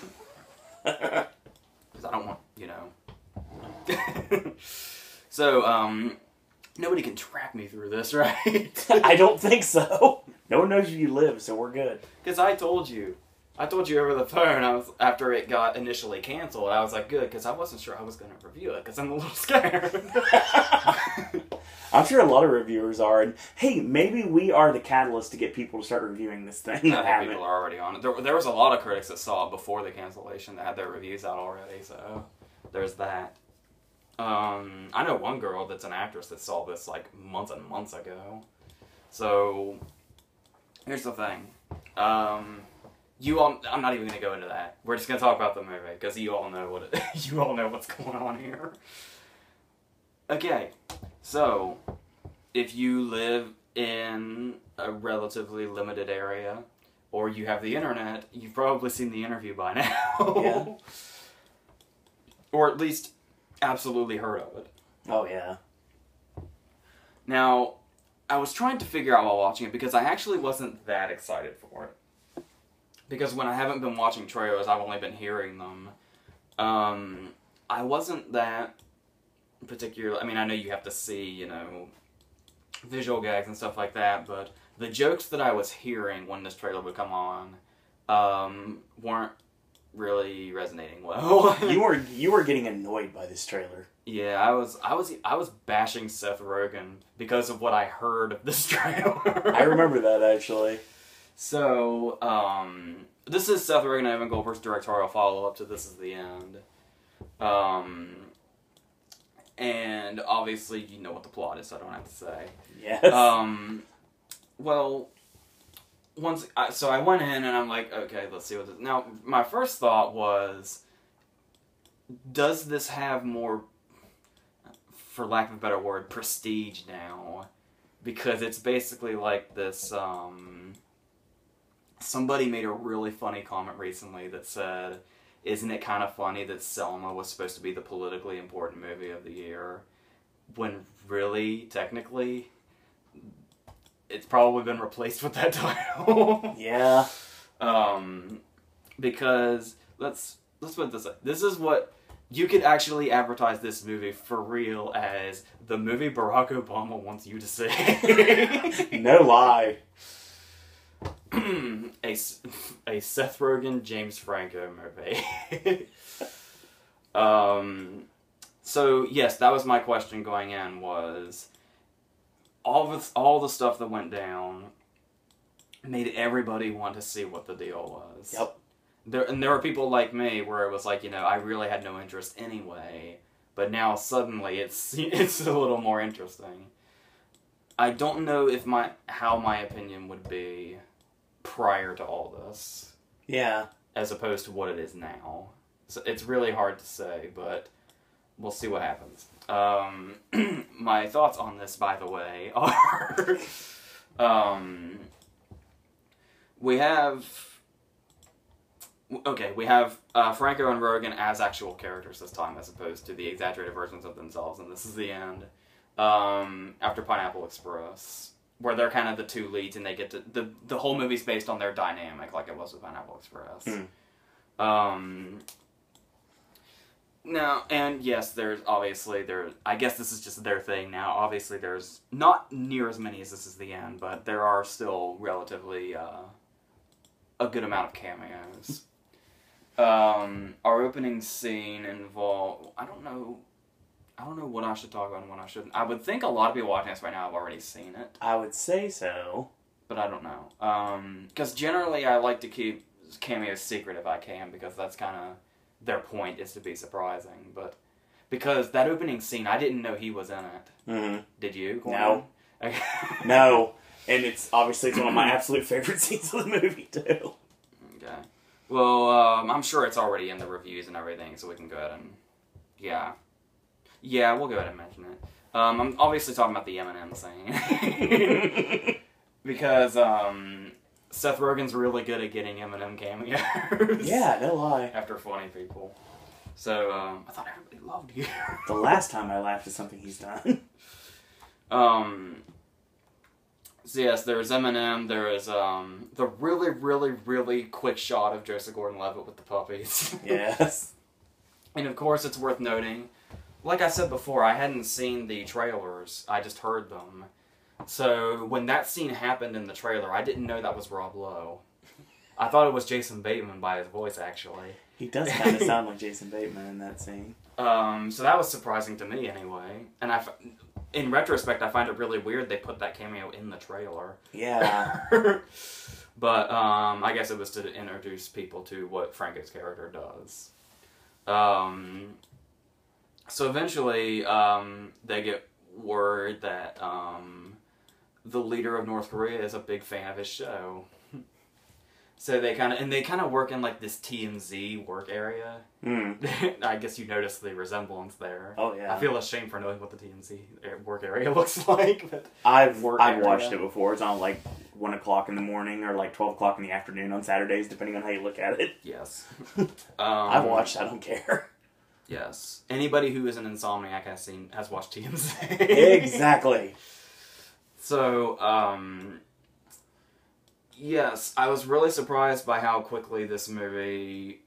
Because I don't want, So, nobody can track me through this, right? I don't think so. No one knows where you live, so we're good. Because I told you over the phone, after it got initially canceled, I was like, good, because I wasn't sure I was going to review it, because I'm a little scared. I'm sure a lot of reviewers are, and hey, maybe we are the catalyst to get people to start reviewing this thing. I think people are already on it. There was a lot of critics that saw it before the cancellation that had their reviews out already, so there's that. I know one girl that's an actress that saw this like months and months ago. So here's the thing. I'm not even gonna go into that. We're just gonna talk about the movie because you all know you all know what's going on here. Okay, so if you live in a relatively limited area or you have the internet, you've probably seen The Interview by now. Yeah. Or at least absolutely heard of it. Oh, yeah. Now, I was trying to figure out while watching it because I actually wasn't that excited for it. Because when I haven't been watching trailers, I've only been hearing them. I wasn't that particular. I mean, I know you have to see, visual gags and stuff like that, but the jokes that I was hearing when this trailer would come on weren't really resonating well. You were getting annoyed by this trailer. Yeah, I was bashing Seth Rogen because of what I heard of this trailer. I remember that actually. So, this is Seth Rogen and Evan Goldberg's directorial follow-up to This Is the End. And obviously you know what the plot is, so I don't have to say. Yes. Well, so I went in and I'm like, okay, let's see what this... Now, my first thought was, does this have more, for lack of a better word, prestige now? Because it's basically like this, somebody made a really funny comment recently that said, isn't it kind of funny that Selma was supposed to be the politically important movie of the year, when really, technically, it's probably been replaced with that title. Yeah. Because let's put it this way. This is what you could actually advertise this movie for real as the movie Barack Obama wants you to see. No lie. a Seth Rogen, James Franco movie. So yes, that was my question going in, was all the stuff that went down made everybody want to see what the deal was. Yep. There were people like me where it was like, I really had no interest anyway, but now suddenly it's a little more interesting. I don't know how my opinion would be prior to all this. Yeah. As opposed to what it is now. So it's really hard to say, but we'll see what happens. My thoughts on this, by the way, are... we have Franco and Rogan as actual characters this time, as opposed to the exaggerated versions of themselves, and this is the end. After Pineapple Express, where they're kind of the two leads, and they get to the whole movie's based on their dynamic, like it was with Pineapple Express. Now, and yes, there's obviously I guess this is just their thing now. Obviously, there's not near as many as this is the end, but there are still relatively a good amount of cameos. Our opening scene involved. I don't know what I should talk about and what I shouldn't. I would think a lot of people watching this right now have already seen it. I would say so. But I don't know. Because generally I like to keep cameos secret if I can, because that's kind of their point, is to be surprising. But because that opening scene, I didn't know he was in it. Mm-hmm. Did you? No. No. And it's one of my absolute favorite scenes of the movie, too. Okay. Well, I'm sure it's already in the reviews and everything, so we can go ahead and... Yeah, we'll go ahead and mention it. I'm obviously talking about the Eminem scene. Because, Seth Rogen's really good at getting Eminem cameos. Yeah, no lie. After funny people. So, I thought everybody loved you. The last time I laughed at something he's done. So yes, there's Eminem, there is, the really, really, really quick shot of Joseph Gordon-Levitt with the puppies. Yes. And of course, it's worth noting, like I said before, I hadn't seen the trailers, I just heard them. So, when that scene happened in the trailer, I didn't know that was Rob Lowe. I thought it was Jason Bateman by his voice, actually. He does kind of sound like Jason Bateman in that scene. So that was surprising to me, anyway. And in retrospect, I find it really weird they put that cameo in the trailer. Yeah. But, I guess it was to introduce people to what Franco's character does. So eventually, they get word that, the leader of North Korea is a big fan of his show. So they kind of work in like this TMZ work area. I guess you notice the resemblance there. Oh yeah. I feel ashamed for knowing what the TMZ work area looks like. But I've watched it before. It's on like 1 o'clock in the morning or like 12 o'clock in the afternoon on Saturdays, depending on how you look at it. Yes. I've watched. I don't care. Yes. Anybody who is an insomniac has watched TMZ. Exactly. So, yes, I was really surprised by how quickly this movie,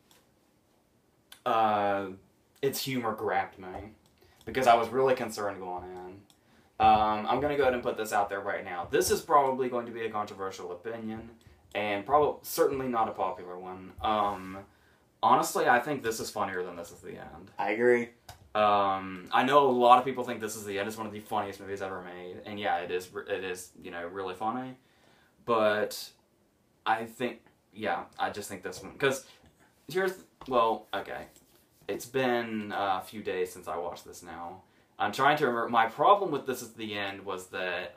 its humor grabbed me. Because I was really concerned going in. I'm going to go ahead and put this out there right now. This is probably going to be a controversial opinion, and certainly not a popular one. Honestly, I think this is funnier than This Is the End. I agree. I know a lot of people think This Is the End is one of the funniest movies ever made, and yeah, it is, really funny, but I just think this one, because okay, it's been a few days since I watched this now. I'm trying to remember, my problem with This Is the End was that,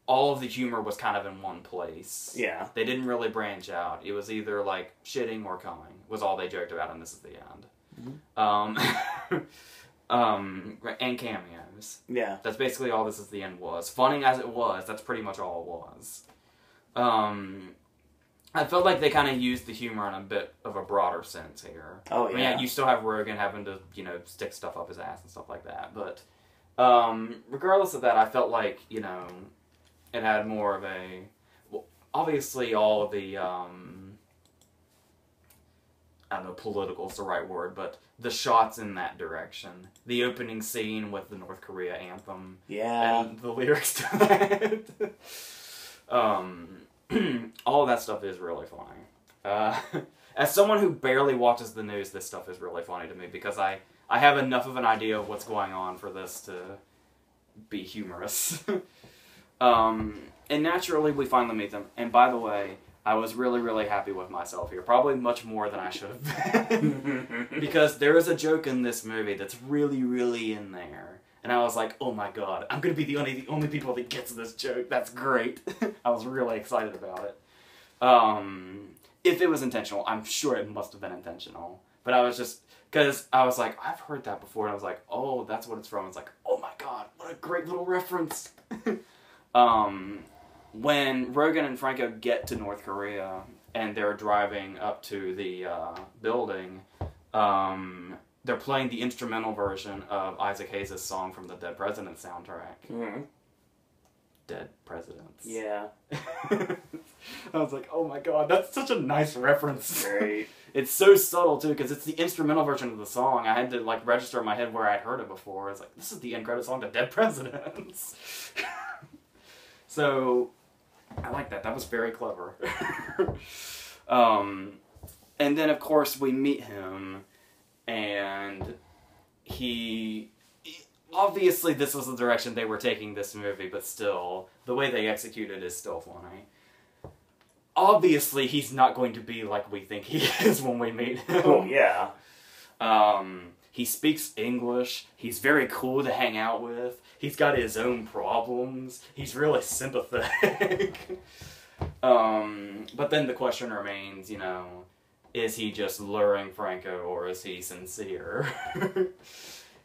all of the humor was kind of in one place. Yeah. They didn't really branch out. It was either, like, shitting or coming, was all they joked about in This Is the End. And cameos. Yeah. That's basically all This Is the End was. Funny as it was, that's pretty much all it was. I felt like they kind of used the humor in a bit of a broader sense here. Oh, yeah. I mean, you still have Rogan having to, stick stuff up his ass and stuff like that, but, regardless of that, I felt like, it had more of a... Well, obviously all of the, I don't know, political is the right word, but the shots in that direction. The opening scene with the North Korea anthem. Yeah. And the lyrics to that. All of that stuff is really funny. As someone who barely watches the news, this stuff is really funny to me, because I have enough of an idea of what's going on for this to be humorous. And And naturally, we finally meet them. And by the way, I was really, really happy with myself here. Probably much more than I should have been. Because there is a joke in this movie that's really, really in there. And I was like, oh my god, I'm going to be the only people that gets this joke. That's great. I was really excited about it. If it was intentional, I'm sure it must have been intentional. But I was just... Because I was like, I've heard that before. And I was like, oh, that's what it's from. It's like, oh my god, what a great little reference. When Rogan and Franco get to North Korea and they're driving up to the building, they're playing the instrumental version of Isaac Hayes' song from the Dead Presidents soundtrack. Mm-hmm. Dead Presidents. Yeah. I was like, oh my god, that's such a nice reference. Great. It's so subtle, too, because it's the instrumental version of the song. I had to, like, register in my head where I'd heard it before. It's like, this is the end credit song to Dead Presidents. So, I like that. That was very clever. And then, of course, we meet him, and he... Obviously, this was the direction they were taking this movie, but still, the way they executed is still funny. Obviously, he's not going to be like we think he is when we meet him. Oh, yeah. He speaks English. He's very cool to hang out with. He's got his own problems. He's really sympathetic. But then the question remains, you know, is he just luring Franco or is he sincere?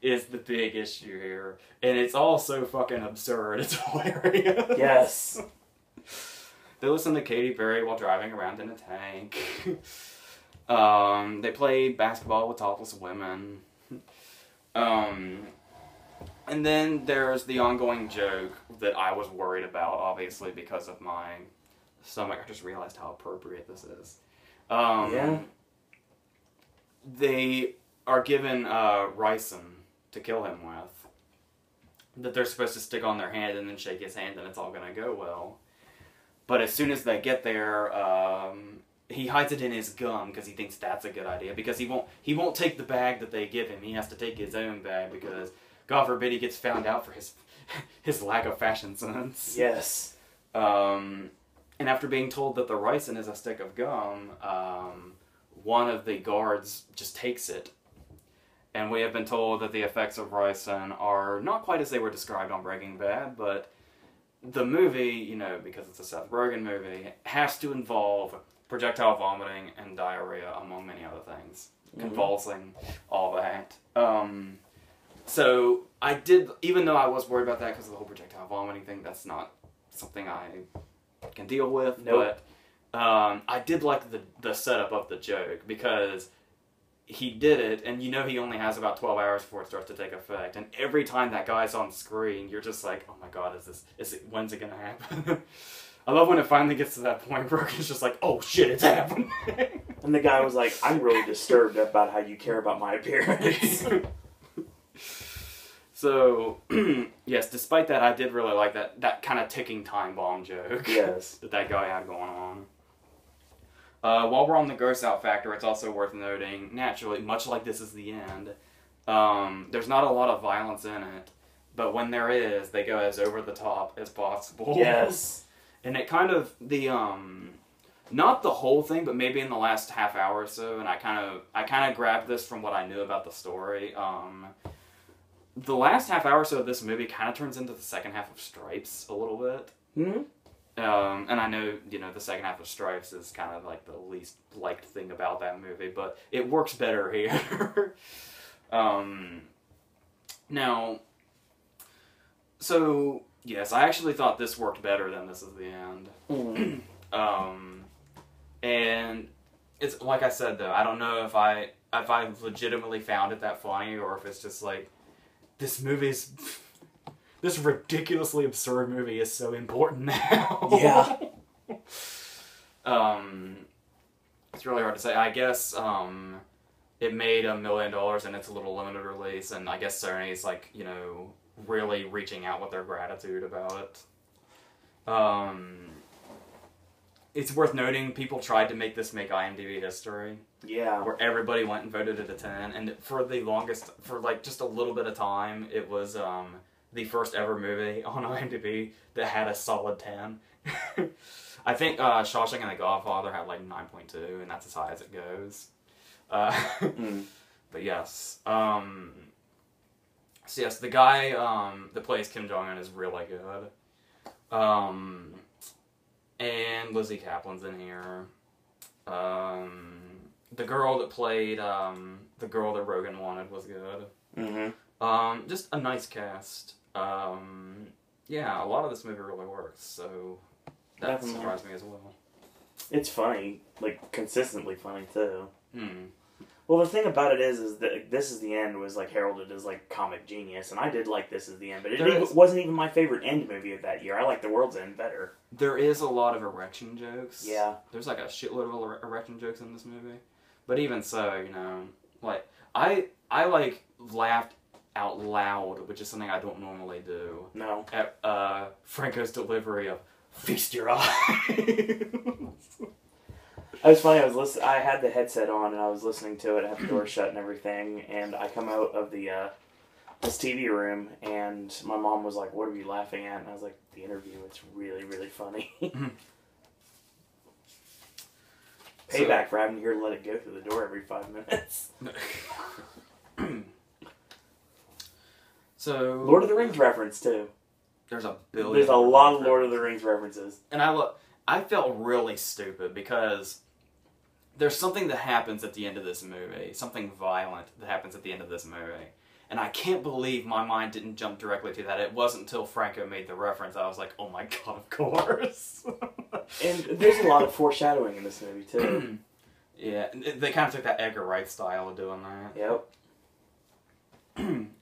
Is the big issue here. And it's all so fucking absurd. It's hilarious. Yes. They listen to Katy Perry while driving around in a tank. They play basketball with topless women. And then there's the ongoing joke that I was worried about, obviously, because of my stomach. I just realized how appropriate this is. Yeah. They are given ricin to kill him with. That they're supposed to stick on their hand and then shake his hand and it's all gonna go well. But as soon as they get there, he hides it in his gum because he thinks that's a good idea. Because he won't take the bag that they give him. He has to take his own bag because, God forbid, he gets found out for his lack of fashion sense. Yes. And after being told that the ricin is a stick of gum, one of the guards just takes it. And we have been told that the effects of ricin are not quite as they were described on Breaking Bad, but the movie, you know, because it's a Seth Rogen movie, has to involve projectile vomiting and diarrhea, among many other things. Mm-hmm. Convulsing, all that. So, I did, even though I was worried about that because of the whole projectile vomiting thing, that's not something I can deal with. Nope. But I did like the setup of the joke, because he did it, and you know he only has about 12 hours before it starts to take effect. And every time that guy's on screen, you're just like, oh my god, when's it gonna happen? I love when it finally gets to that point where it's just like, oh shit, it's happening. And the guy was like, I'm really disturbed about how you care about my appearance. So, yes, despite that, I did really like that kind of ticking time bomb joke. Yes. that guy had going on. While we're on the gross out factor, it's also worth noting, naturally, much like this is the end, there's not a lot of violence in it, but when there is, they go as over the top as possible. Yes. And it kind of, not the whole thing, but maybe in the last half hour or so, and I kind of grabbed this from what I knew about the story. The last half hour or so of this movie kind of turns into the second half of Stripes a little bit. Mm-hmm. And I know, you know, the second half of Stripes is kind of like the least liked thing about that movie, but it works better here. Now, so, yes, I actually thought this worked better than This Is the End. Mm. And it's, like I said, though, I don't know if I legitimately found it that funny, or if it's just like, this ridiculously absurd movie is so important now. Yeah. It's really hard to say. I guess it made $1 million and it's a little limited release, and I guess Sony's like, you know, really reaching out with their gratitude about it. It's worth noting people tried to make this make IMDb history. Yeah. Where everybody went and voted it a 10, and for like just a little bit of time, it was the first ever movie on IMDb that had a solid 10. I think Shawshank and The Godfather had like 9.2, and that's as high as it goes. But yes. So yes, the guy that plays Kim Jong-un is really good. And Lizzie Kaplan's in here. The girl that played the girl that Rogan wanted was good. Just a nice cast. Yeah, a lot of this movie really works, so that surprised me as well. It's funny, like consistently funny too. Well, the thing about it is that This Is the End was like heralded as like comic genius, and I did like This Is the End, but it wasn't even my favorite end movie of that year. I like The World's End better. There is a lot of erection jokes. Yeah. There's like a shitload of erection jokes in this movie, but even so, you know, like I like laughed out loud, which is something I don't normally do. No. At Franco's delivery of "Feast your eyes." It was funny. I had the headset on and I was listening to it. I had the door shut and everything, and I come out of the this TV room, and my mom was like, "What are you laughing at?" And I was like, "The interview. It's really, really funny." Payback for having to hear "Let It Go" through the door every 5 minutes. So Lord of the Rings reference too. There's a billion. There's a lot of Lord of the Rings references, and I felt really stupid because there's something that happens at the end of this movie, something violent that happens at the end of this movie, and I can't believe my mind didn't jump directly to that. It wasn't until Franco made the reference I was like, oh my god, of course. And there's a lot of foreshadowing in this movie too. Yeah, they kind of took that Edgar Wright style of doing that. Yep.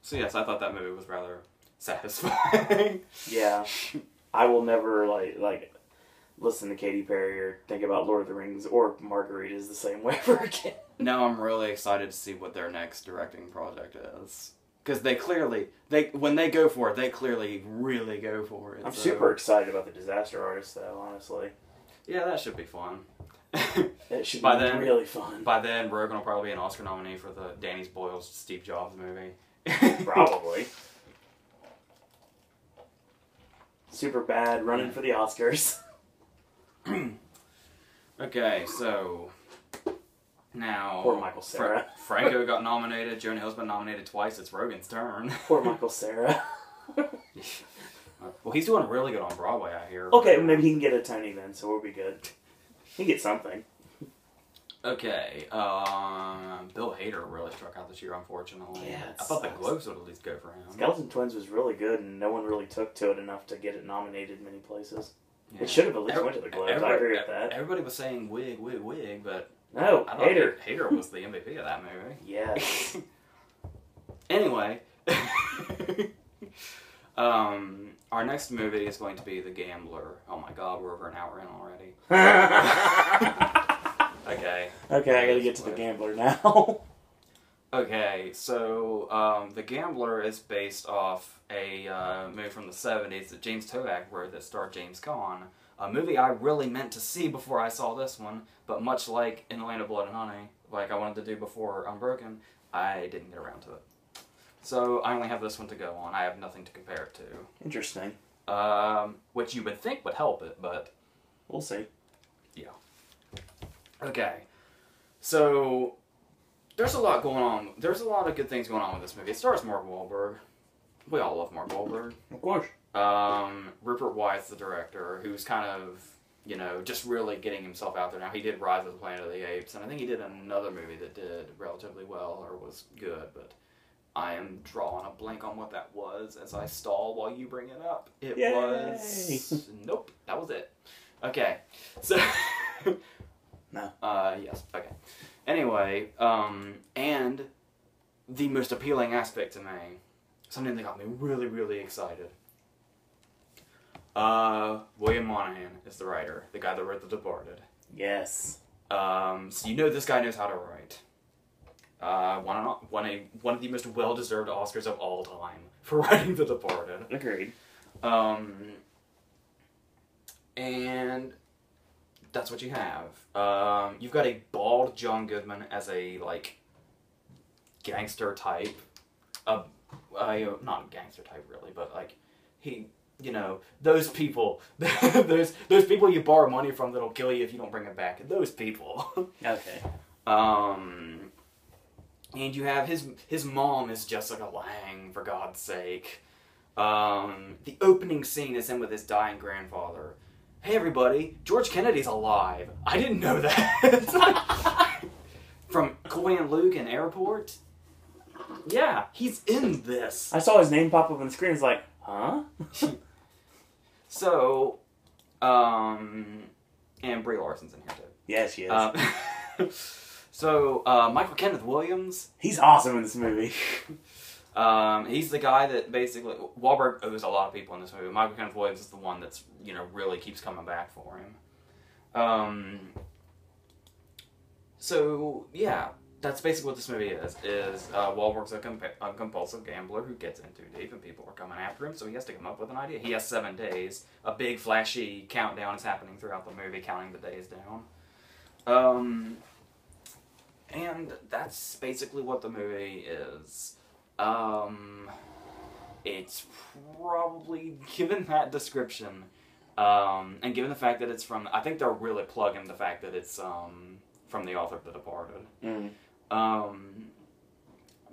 So yes, I thought that movie was rather satisfying. Yeah. I will never like listen to Katy Perry or think about Lord of the Rings or Margaritas the same way ever again. Now I'm really excited to see what their next directing project is. Because when they go for it, they clearly really go for it. I'm super excited about The Disaster Artist though, honestly. Yeah, that should be fun. It should be really fun. By then, Rogan will probably be an Oscar nominee for the Danny Boyle's Steve Jobs movie. Probably. Super bad, running for the Oscars. Okay, so now poor Michael Cera. Franco got nominated. Jonah Hill's been nominated twice. It's Rogan's turn. Poor Michael Cera. Well, he's doing really good on Broadway, I hear. Okay, maybe he can get a Tony then, so we'll be good. He can get something. Okay, Bill Hader really struck out this year, unfortunately. Yeah, I thought the Globes would at least go for him. Skeleton Twins was really good, and no one really took to it enough to get it nominated many places. Yeah. It should have at least went to the Globes. I agree with that. Everybody was saying wig, but no, I thought Hader. Hader was the MVP of that movie. Yes. Anyway, our next movie is going to be The Gambler. Oh my god, we're over an hour in already. Okay. Okay, I gotta get to The Gambler now. Okay, so The Gambler is based off a movie from the 70s that James Toback wrote that starred James Caan. A movie I really meant to see before I saw this one, but much like In the Land of Blood and Honey, like I wanted to do before Unbroken, I didn't get around to it. So I only have this one to go on. I have nothing to compare it to. Interesting. Which you would think would help it, but... we'll see. Yeah. Okay. So... there's a lot going on. There's a lot of good things going on with this movie. It stars Mark Wahlberg. We all love Mark Wahlberg. Of course. Rupert Wyatt's the director, who's kind of, you know, just really getting himself out there now. He did Rise of the Planet of the Apes, and I think he did another movie that did relatively well, or was good, but I am drawing a blank on what that was as I stall while you bring it up. It Yay! was... nope, that was it. Okay, so... No. Yes, okay. Anyway, and the most appealing aspect to me, something that got me really, really excited. William Monahan is the writer, the guy that wrote The Departed. Yes. So you know this guy knows how to write. Won one of the most well-deserved Oscars of all time for writing The Departed. Agreed. And that's what you have. You've got a bald John Goodman as a, like, gangster type. Not gangster type, really, but, like, you know, those people, those people you borrow money from that'll kill you if you don't bring it back. Those people. Okay. And you have his mom is Jessica Lange, for God's sake. The opening scene is him with his dying grandfather. Hey everybody, George Kennedy's alive. I didn't know that. From Coy and Luke in Airport. Yeah, he's in this. I saw his name pop up on the screen. It's like, huh? So, and Brie Larson's in here too. Yes, she is. So, Michael Kenneth Williams. He's awesome in this movie. He's the guy that basically Wahlberg owes a lot of people in this movie. Michael Kenneth Williams is the one that's, you know, really keeps coming back for him. So yeah, that's basically what this movie is. Wahlberg's a compulsive gambler who gets in too deep, and people are coming after him. So he has to come up with an idea. He has 7 days. A big flashy countdown is happening throughout the movie, counting the days down. And that's basically what the movie is. It's probably, given that description, and given the fact that it's from, I think they're really plugging the fact that it's from the author of The Departed.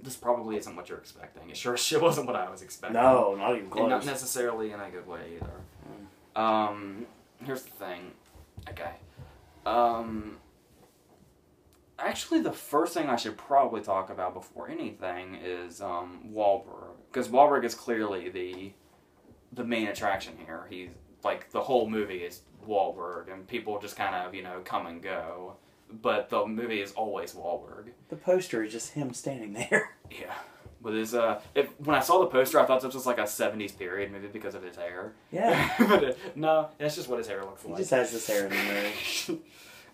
This probably isn't what you're expecting. It sure shit wasn't what I was expecting. No, not even close. And not necessarily in a good way either. Here's the thing. Okay. Actually, the first thing I should probably talk about before anything is Wahlberg. Because Wahlberg is clearly the main attraction here. He's, like, the whole movie is Wahlberg, and people just kind of, you know, come and go. But the movie is always Wahlberg. The poster is just him standing there. Yeah. With his, when I saw the poster, I thought this was like a 70s period movie because of his hair. Yeah. But no, that's just what his hair looks like. He just has this hair in the movie.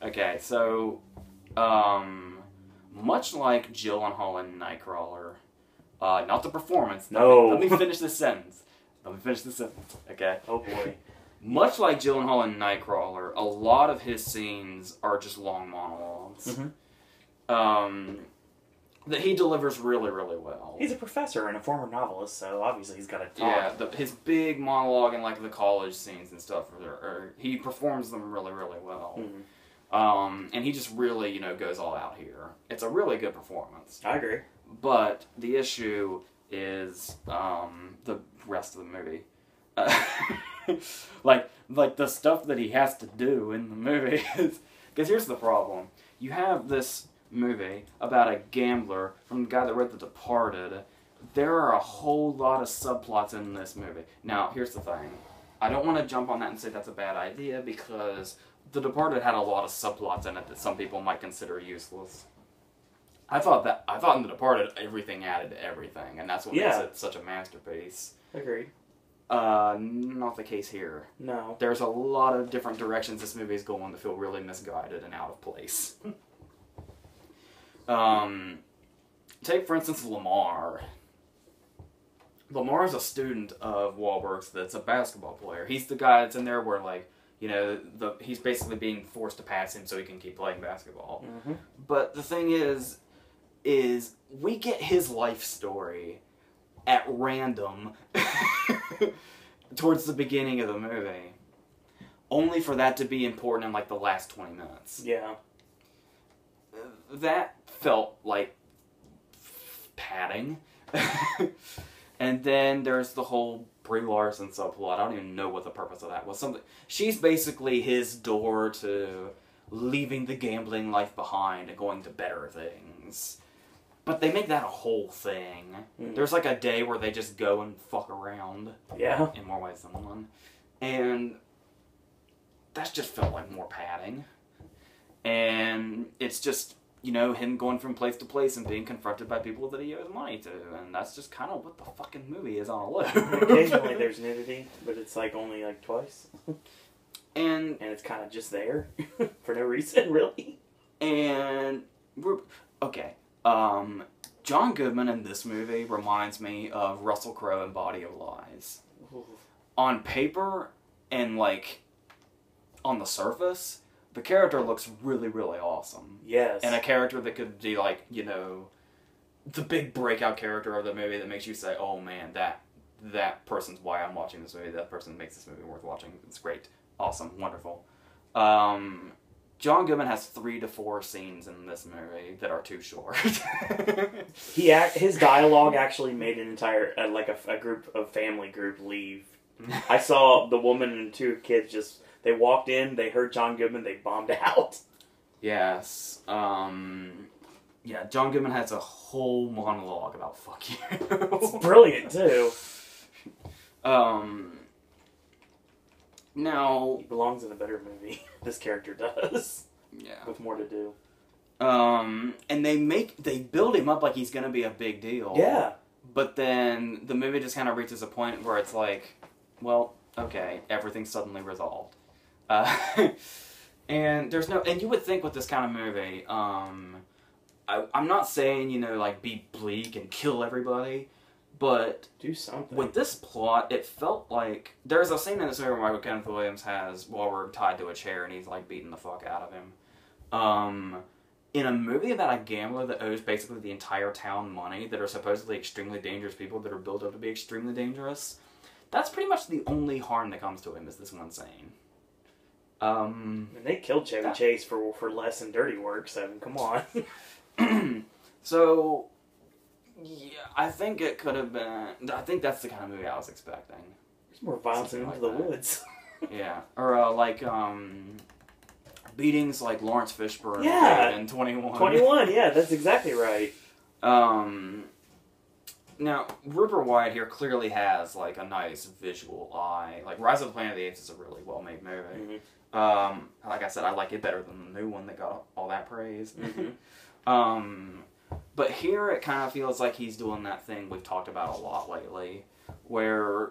Okay, so, much like Gyllenhaal in Nightcrawler, not the performance. No. Let me finish this sentence. Okay. Oh boy. Much like Gyllenhaal in Nightcrawler, a lot of his scenes are just long monologues. That he delivers really, really well. He's a professor and a former novelist, so obviously he's got to talk. Yeah, his big monologue in like the college scenes and stuff, he performs them really, really well. And he just really, you know, goes all out here. It's a really good performance. I agree. But the issue is the rest of the movie. like the stuff that he has to do in the movie is... Because here's the problem. You have this movie about a gambler from the guy that wrote The Departed. There are a whole lot of subplots in this movie. Now, here's the thing. I don't want to jump on that and say that's a bad idea, because The Departed had a lot of subplots in it that some people might consider useless. I thought in The Departed everything added to everything, and that's what makes it such a masterpiece. Agreed. Not the case here. No. There's a lot of different directions this movie is going that feel really misguided and out of place. Take, for instance, Lamar. Lamar is a student of Wahlberg's that's a basketball player. He's the guy that's in there where, like, you know, he's basically being forced to pass him so he can keep playing basketball. But the thing is we get his life story at random towards the beginning of the movie, only for that to be important in, like, the last 20 minutes. Yeah. That felt like padding. And then there's the whole Brie Larson subplot. I don't even know what the purpose of that was. She's basically his door to leaving the gambling life behind and going to better things. But they make that a whole thing. There's like a day where they just go and fuck around. Yeah. In more ways than one. And that just felt like more padding. And it's just, you know, him going from place to place and being confronted by people that he owes money to. And that's just kind of what the fucking movie is on a loop. Occasionally there's nudity, but it's like only like twice. And it's kind of just there for no reason, really. And okay. John Goodman in this movie reminds me of Russell Crowe in Body of Lies. Ooh. On paper and, like, on the surface, the character looks really, really awesome. Yes. And a character that could be, like, you know, the big breakout character of the movie that makes you say, oh man, that person's why I'm watching this movie. That person makes this movie worth watching. It's great, awesome, wonderful. John Goodman has 3 to 4 scenes in this movie that are too short. His dialogue actually made an entire family group leave. I saw the woman and 2 kids they walked in, they heard John Goodman, they bombed out. Yes. Yeah, John Goodman has a whole monologue about fuck you. It's brilliant too. Now he belongs in a better movie. This character does. Yeah. With more to do. And they build him up like he's gonna be a big deal. Yeah. But then the movie just kind of reaches a point where it's like, well, okay, everything's suddenly resolved. And and you would think with this kind of movie, I'm not saying, like, be bleak and kill everybody, but do something. With this plot, it felt like there's a scene in this movie where Michael Kenneth Williams has Wahlberg tied to a chair and he's like beating the fuck out of him. In a movie about a gambler that owes basically the entire town money, that are supposedly extremely dangerous people that are built up to be extremely dangerous, that's pretty much the only harm that comes to him is this one scene. And they killed Chevy Chase for less than dirty work, so come on. So, yeah, I think it could have been. I think that's the kind of movie I was expecting. There's more violence in Into the Woods. Yeah, or beatings like Lawrence Fishburne in 21. 21, yeah, that's exactly right. Now, Rupert Wyatt here clearly has like a nice visual eye. Like Rise of the Planet of the Apes is a really well made movie. Mm-hmm. Like I said, I like it better than the new one that got all that praise. Mm-hmm. But here it kind of feels like he's doing that thing we've talked about a lot lately, where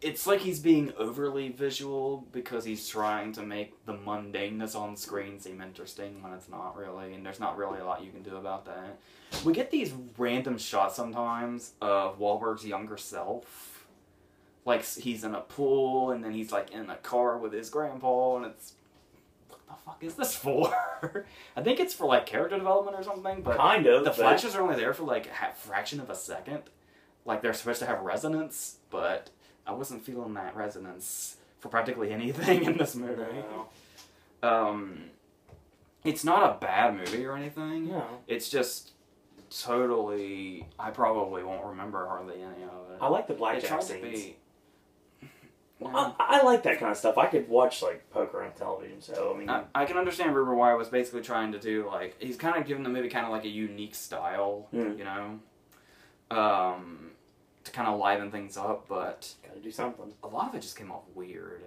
it's like he's being overly visual because he's trying to make the mundaneness on screen seem interesting when it's not really, and there's not really a lot you can do about that. We get these random shots sometimes of Wahlberg's younger self. Like, he's in a pool, and then he's, like, in a car with his grandpa, and it's... What the fuck is this for? I think it's for, like, character development or something, but... Kind of. The flashes are only there for, like, a fraction of a second. Like, they're supposed to have resonance, but I wasn't feeling that resonance for practically anything in this movie. No. It's not a bad movie or anything. No. It's just... totally, I probably won't remember hardly any of it. I like the blackjack scenes. Well, I like that kind of stuff. I could watch, like, poker on television, so, I mean... I can understand Rupert Wyatt was basically trying to do, like... He's kind of giving the movie kind of, like, a unique style, you know? To kind of liven things up, but... Gotta do something. A lot of it just came off weird.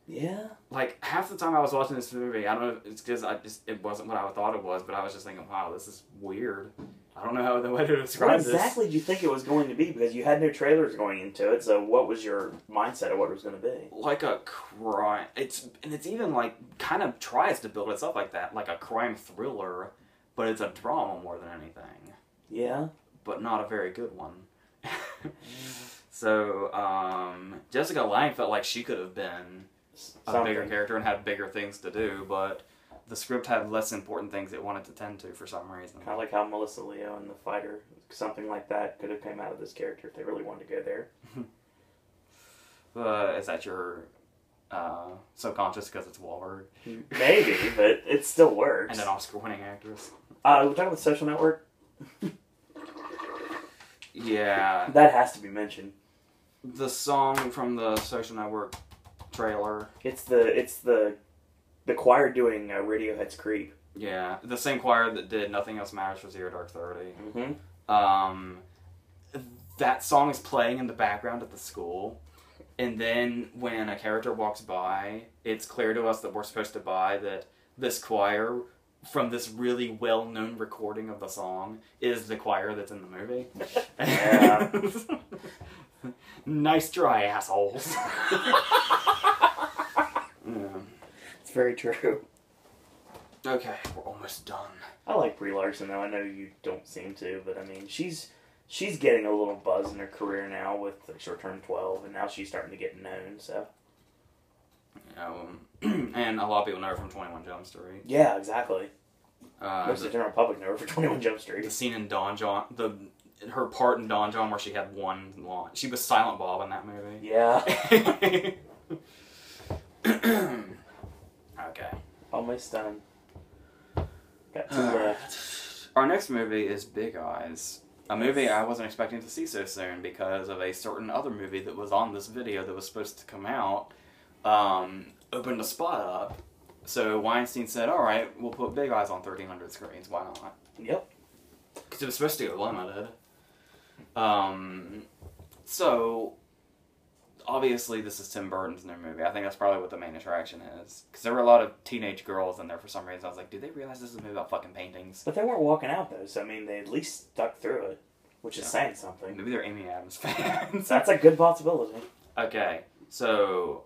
Yeah? Like, half the time I was watching this movie, I don't know if it's because it wasn't what I thought it was, but I was just thinking, wow, this is weird. I don't know how the way to describe this. What exactly do you think it was going to be? Because you had no trailers going into it, so what was your mindset of what it was going to be? Like a crime... It's even, like, kind of tries to build itself like that. Like a crime thriller, but it's a drama more than anything. Yeah? But not a very good one. So, Jessica Lange felt like she could have been a bigger character and had bigger things to do, but... The script had less important things it wanted to tend to for some reason. Kind of like how Melissa Leo in The Fighter, something like that could have come out of this character if they really wanted to go there. Is that your subconscious because it's Wahlberg? Maybe, but it still works. And an Oscar-winning actress. We're talking about Social Network? Yeah. That has to be mentioned. The song from the Social Network trailer. It's the choir doing Radiohead's Creep. Yeah, the same choir that did Nothing Else Matters for Zero Dark 30. Mm-hmm. That song is playing in the background at the school, and then when a character walks by, it's clear to us that we're supposed to buy that this choir, from this really well-known recording of the song, is the choir that's in the movie. Yeah. Nice try, assholes. Very true. Okay, we're almost done. I like Brie Larson, though. I know you don't seem to, but I mean, she's getting a little buzz in her career now with Return 12, and now she's starting to get known, so. And a lot of people know her from 21 Jump Street. Yeah, exactly. Most of the general public know her for 21 Jump Street. The scene in her part in Don John where she had one line. She was Silent Bob in that movie. Yeah. Okay. Almost done. Got 2 left. Our next movie is Big Eyes. A movie I wasn't expecting to see so soon because of a certain other movie that was on this video that was supposed to come out. Opened a spot up. So Weinstein said, alright, we'll put Big Eyes on 1,300 screens. Why not? Yep. Because it was supposed to go limited. So, obviously this is Tim Burton's new movie. I think that's probably what the main attraction is. Because there were a lot of teenage girls in there for some reason. I was like, do they realize this is a movie about fucking paintings? But they weren't walking out, though, so, I mean, they at least stuck through it, which is saying something. Maybe they're Amy Adams fans. That's a good possibility. Okay, so,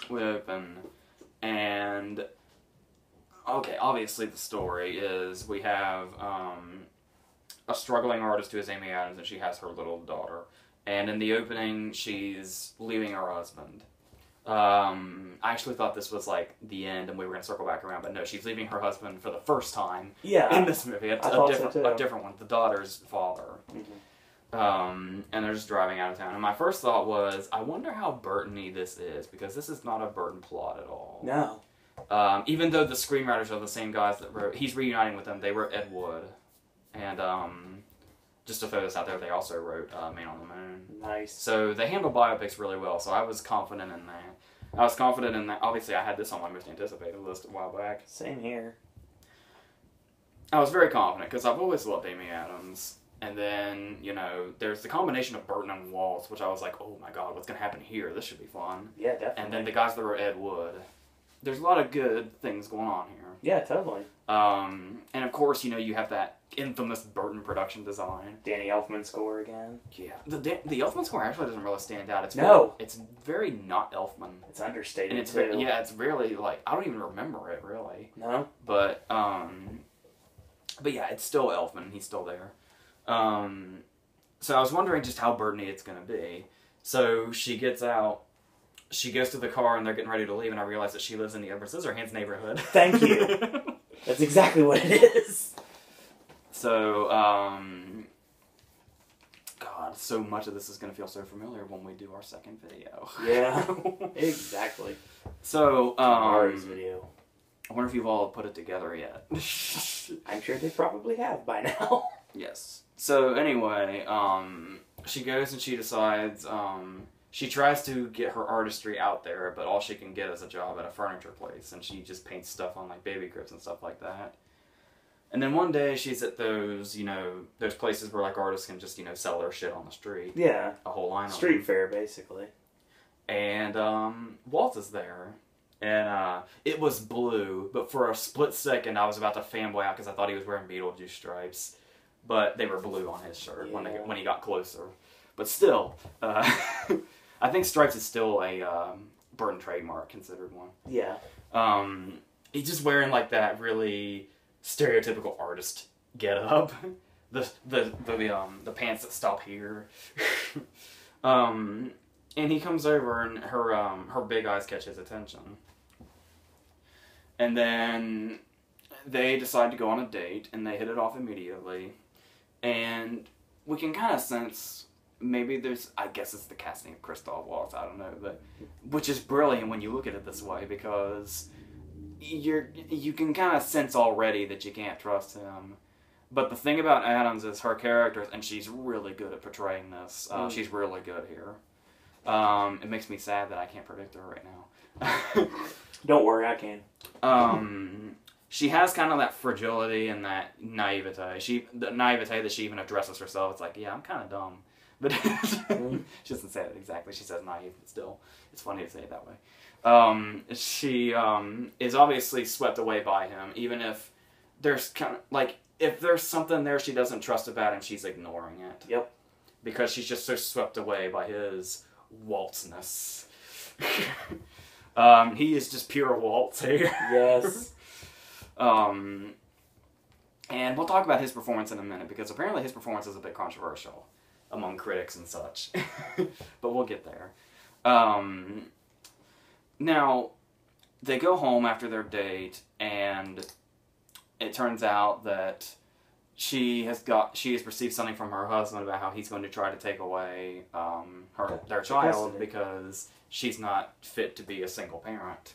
we open, and, okay, obviously the story is we have, a struggling artist who is Amy Adams, and she has her little daughter. And in the opening, she's leaving her husband. I actually thought this was like the end and we were going to circle back around, but no, she's leaving her husband for the first time in this movie. A different one, the daughter's father. Mm-hmm. And they're just driving out of town. And my first thought was, I wonder how Burton-y this is, because this is not a Burton plot at all. No. Even though the screenwriters are the same guys that wrote, he's reuniting with them, they wrote Ed Wood. And, just to throw this out there, they also wrote Man on the Moon. Nice. So they handle biopics really well, so I was confident in that. I was confident in that. Obviously, I had this on my most anticipated list a while back. Same here. I was very confident, because I've always loved Amy Adams. And then, you know, there's the combination of Burton and Waltz, which I was like, oh my god, what's going to happen here? This should be fun. Yeah, definitely. And then the guys that wrote Ed Wood. There's a lot of good things going on here. Yeah, totally. And of course, you know, you have that infamous Burton production design. Danny Elfman score again. Yeah. The Elfman score actually doesn't really stand out. It's very not Elfman. It's understated, and it's too. Yeah, it's really, like, I don't even remember it, really. No? But yeah, it's still Elfman. He's still there. So I was wondering just how Burton-y it's going to be. So she gets out. She goes to the car and they're getting ready to leave, and I realize that she lives in the Edward Scissorhands neighborhood. Thank you. That's exactly what it is. So, God, so much of this is going to feel so familiar when we do our second video. Yeah, exactly. So, Tomorrow's video. I wonder if you've all put it together yet. I'm sure they probably have by now. Yes. So, anyway, she goes and she decides, she tries to get her artistry out there, but all she can get is a job at a furniture place, and she just paints stuff on, like, baby cribs and stuff like that. And then one day she's at those, you know, those places where, like, artists can just, you know, sell their shit on the street. Yeah. A whole line of them. Street fair, basically. And, Walt is there. And, it was blue, but for a split second I was about to fanboy out because I thought he was wearing Beetlejuice stripes. But they were blue on his shirt when he got closer. But still, I think stripes is still a Burton trademark, considered one. Yeah. He's just wearing like that really stereotypical artist getup, the pants that stop here, and he comes over and her big eyes catch his attention, and then they decide to go on a date and they hit it off immediately, and we can kind of sense. Maybe there's, I guess it's the casting of Christoph Waltz, I don't know, but, which is brilliant when you look at it this way, because you can kind of sense already that you can't trust him. But the thing about Adams is her character, and she's really good at portraying this, she's really good here. It makes me sad that I can't predict her right now. Don't worry, I can. She has kind of that fragility and that naivete. The naivete that she even addresses herself, it's like, yeah, I'm kind of dumb. But she doesn't say it exactly. She says naive, but still, it's funny to say it that way. She is obviously swept away by him, even if there's kind of, like, if there's something there she doesn't trust about him, she's ignoring it. Yep. Because she's just so swept away by his waltzness. He is just pure waltz here. Yes. And we'll talk about his performance in a minute, because apparently his performance is a bit controversial among critics and such. But we'll get there. Now, they go home after their date, and it turns out that she has received something from her husband about how he's going to try to take away their child because she's not fit to be a single parent.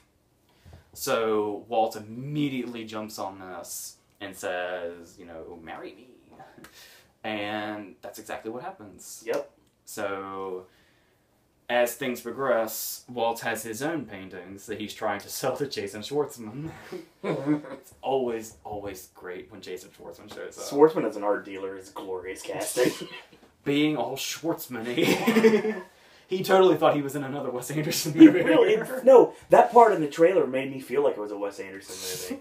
So Walt immediately jumps on this and says, marry me. And that's exactly what happens. Yep. So as things progress, Walt has his own paintings that he's trying to sell to Jason Schwartzman. It's always great when Jason Schwartzman shows up. Schwartzman as an art dealer is glorious casting. Being all Schwartzman-y. He totally thought he was in another Wes Anderson movie. No, that part in the trailer made me feel like it was a Wes Anderson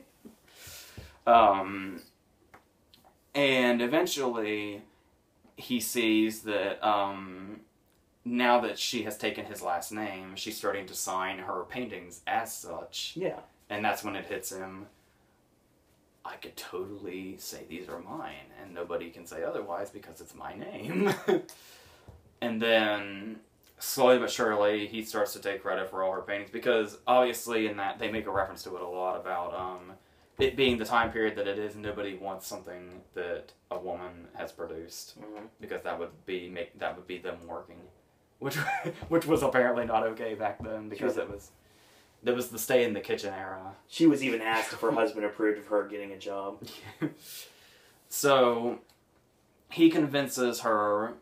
movie. And eventually, he sees that now that she has taken his last name, she's starting to sign her paintings as such. Yeah. And that's when it hits him. I could totally say these are mine, and nobody can say otherwise because it's my name. And then, slowly but surely, he starts to take credit for all her paintings, because obviously in that, they make a reference to it a lot about it being the time period that it is, and nobody wants something that a woman has produced, because that would be them working, which was apparently not okay back then, because it was the stay in the kitchen era. She was even asked if her husband approved of her getting a job. So he convinces her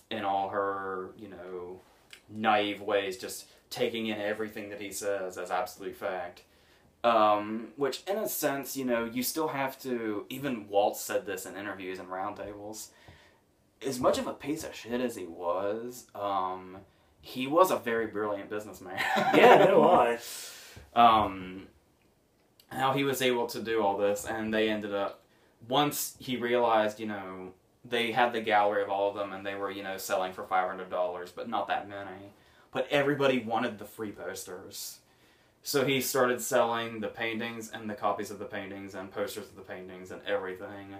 in all her, naive ways, just taking in everything that he says as absolute fact. Which, in a sense, you still have to... Even Walt said this in interviews and roundtables. As much of a piece of shit as he was a very brilliant businessman. Yeah, no lie. How he was able to do all this, and they ended up... Once he realized, they had the gallery of all of them, and they were, selling for $500, but not that many. But everybody wanted the free posters. So he started selling the paintings and the copies of the paintings and posters of the paintings and everything,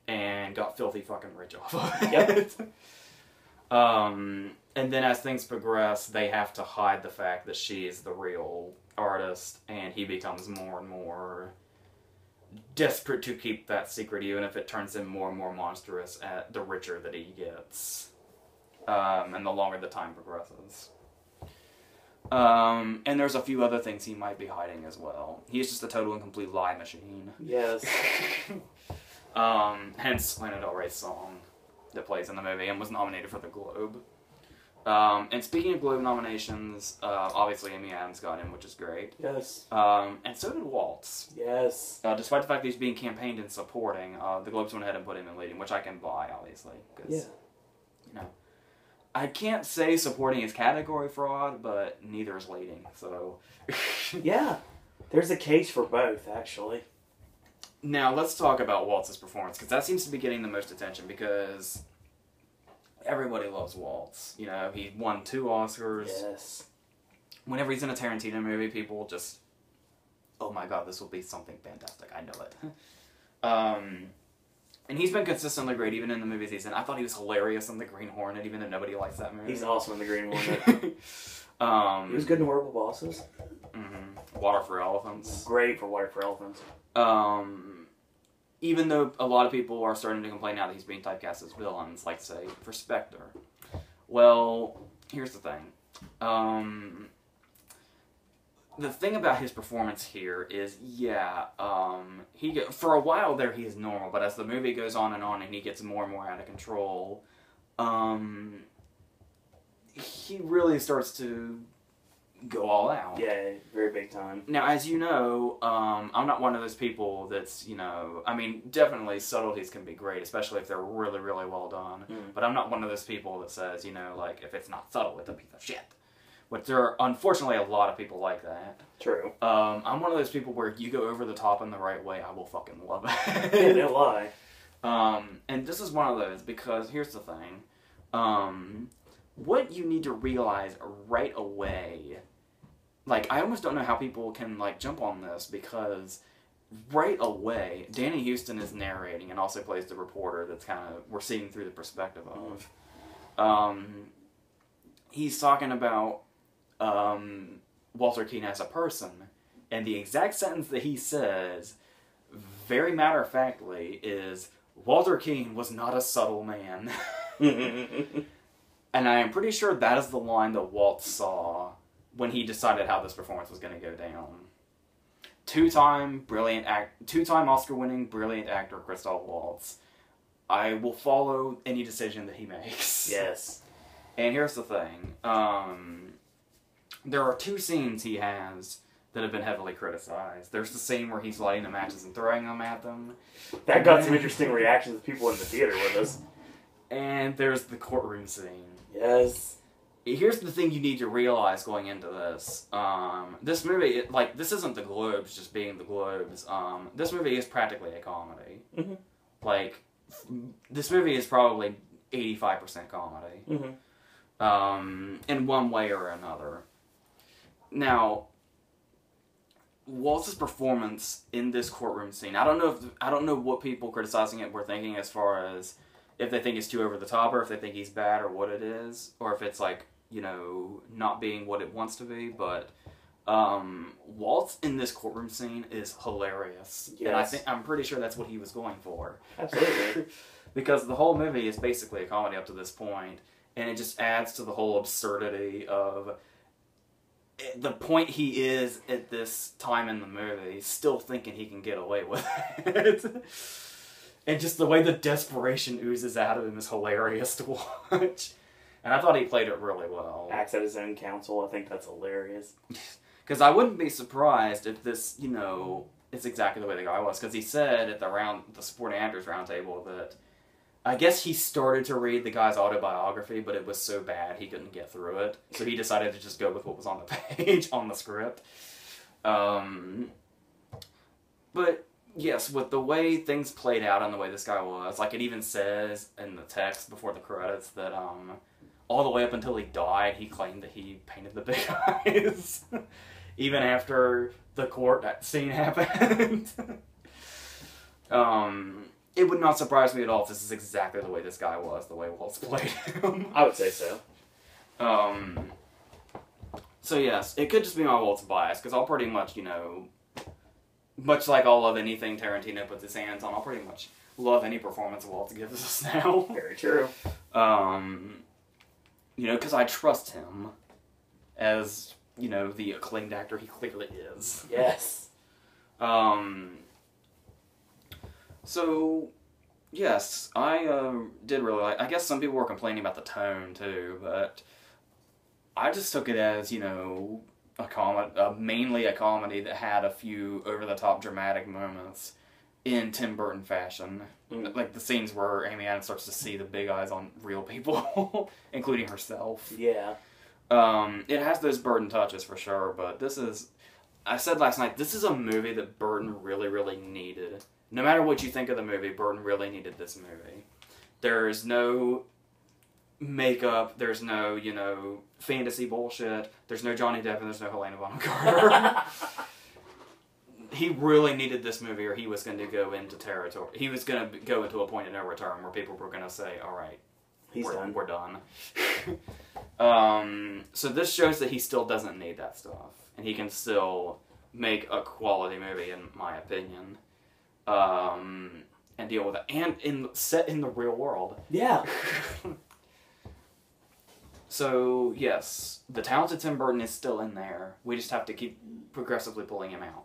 and got filthy fucking rich off of it. Yep. And then as things progress, they have to hide the fact that she is the real artist, and he becomes more and more desperate to keep that secret, even if it turns him more and more monstrous the richer that he gets. And the longer the time progresses. And there's a few other things he might be hiding as well. He's just a total and complete lie machine. Yes. Hence Lana Del Rey's song that plays in the movie and was nominated for the Globe. And speaking of Globe nominations, obviously Amy Adams got in, which is great. Yes. And so did Waltz. Yes. Despite the fact that he's being campaigned and supporting, the Globes went ahead and put him in leading, which I can buy, obviously. Cause, I can't say supporting is category fraud, but neither is leading, so... Yeah. There's a case for both, actually. Now, let's talk about Waltz's performance, because that seems to be getting the most attention, because everybody loves Waltz. He won 2 Oscars. Yes. Whenever he's in a Tarantino movie, people just... Oh my god, this will be something fantastic. I know it. And he's been consistently great, even in the movies he's in. I thought he was hilarious in The Green Hornet, even though nobody likes that movie. He's awesome in The Green Hornet. He was good in Horrible Bosses. Mm-hmm. Water for Elephants. Great for Water for Elephants. Even though a lot of people are starting to complain now that he's being typecast as villains, like, say, for Spectre. Well, here's the thing. The thing about his performance here is, for a while there he is normal, but as the movie goes on and he gets more and more out of control, he really starts to go all out. Yeah, very big time. Now, as you know, I'm not one of those people that's, definitely subtleties can be great, especially if they're really, really well done, but I'm not one of those people that says, if it's not subtle, it's a piece of shit. But there are, unfortunately, a lot of people like that. True. I'm one of those people where you go over the top in the right way, I will fucking love it. Yeah, no lie. And this is one of those, because here's the thing. What you need to realize right away, I almost don't know how people can, jump on this, because right away, Danny Houston is narrating and also plays the reporter that's we're seeing through the perspective of. He's talking about Walter Keane as a person, and the exact sentence that he says, very matter-of-factly, is, Walter Keane was not a subtle man. And I am pretty sure that is the line that Walt saw when he decided how this performance was going to go down. Two-time Oscar-winning brilliant actor Christoph Waltz. I will follow any decision that he makes. Yes. And here's the thing. There are two scenes he has that have been heavily criticized. There's the scene where he's lighting the matches and throwing them at them. That got some interesting reactions of people in the theater with us. And there's the courtroom scene. Yes. Here's the thing you need to realize going into this. This movie, this isn't the Globes just being the Globes. This movie is practically a comedy. Mm-hmm. This movie is probably 85% comedy. Mm-hmm. In one way or another. Now, Waltz's performance in this courtroom scene, I don't know what people criticizing it were thinking as far as if they think it's too over the top, or if they think he's bad, or what it is, or if it's not being what it wants to be, but Waltz in this courtroom scene is hilarious. Yes. And I'm pretty sure that's what he was going for. Absolutely. Because the whole movie is basically a comedy up to this point, and it just adds to the whole absurdity of the point he is at this time in the movie, still thinking he can get away with it. And just the way the desperation oozes out of him is hilarious to watch. And I thought he played it really well. Acts at his own counsel, I think that's hilarious. Because I wouldn't be surprised if this, it's exactly the way the guy was. Because he said at the supporting actors roundtable that I guess he started to read the guy's autobiography, but it was so bad he couldn't get through it. So he decided to just go with what was on the page, on the script. But yes, with the way things played out and the way this guy was, it even says in the text before the credits that all the way up until he died, he claimed that he painted the big eyes. Even after the court scene happened. It would not surprise me at all if this is exactly the way this guy was, the way Waltz played him. I would say so. So yes, it could just be my Waltz bias, because I'll pretty much, much like I'll love anything Tarantino puts his hands on, I'll pretty much love any performance Waltz gives us now. Very true. Because I trust him as, the acclaimed actor he clearly is. Yes. So, yes, I did really like. I guess some people were complaining about the tone too, but I just took it as mainly a comedy that had a few over-the-top dramatic moments in Tim Burton fashion, like the scenes where Amy Adams starts to see the big eyes on real people, including herself. Yeah. It has those Burton touches for sure, but this is. I said last night, this is a movie that Burton really, really needed. No matter what you think of the movie, Burton really needed this movie. There's no makeup, there's no, fantasy bullshit, there's no Johnny Depp, and there's no Helena Bonham Carter. He really needed this movie, or he was going to go into territory. He was going to go into a point of no return where people were going to say, all right, we're done. So this shows that he still doesn't need that stuff. And he can still make a quality movie, in my opinion. And deal with it. And set in the real world. Yeah. So, yes, the talented Tim Burton is still in there. We just have to keep progressively pulling him out.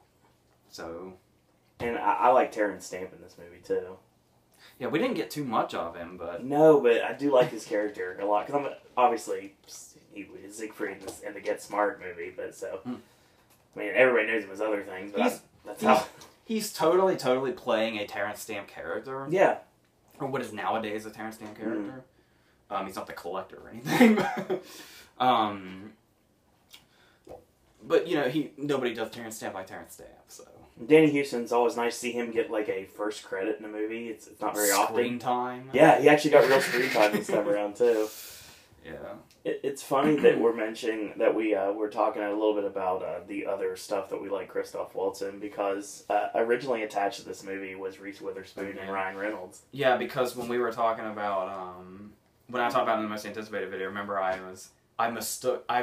So. And I like Terrence Stamp in this movie, too. Yeah, we didn't get too much of him, but. No, but I do like his character a lot. Because obviously, he was Siegfried in the Get Smart movie, but so. I mean, everybody knows him as other things, but that's how. He's totally playing a Terrence Stamp character. Yeah. Or what is nowadays a Terrence Stamp character. He's not the Collector or anything. But, nobody does Terrence Stamp like Terrence Stamp, so. Danny Houston's always nice to see him get, a first credit in a movie. It's not very often. Screen time. Yeah, he actually got real screen time this time around, too. Yeah. It's funny that we're mentioning that we're talking a little bit about the other stuff that we like Christoph Waltz in, because originally attached to this movie was Reese Witherspoon and Ryan Reynolds. Yeah, because when we were talking about, when I talked about it in the most anticipated video, remember I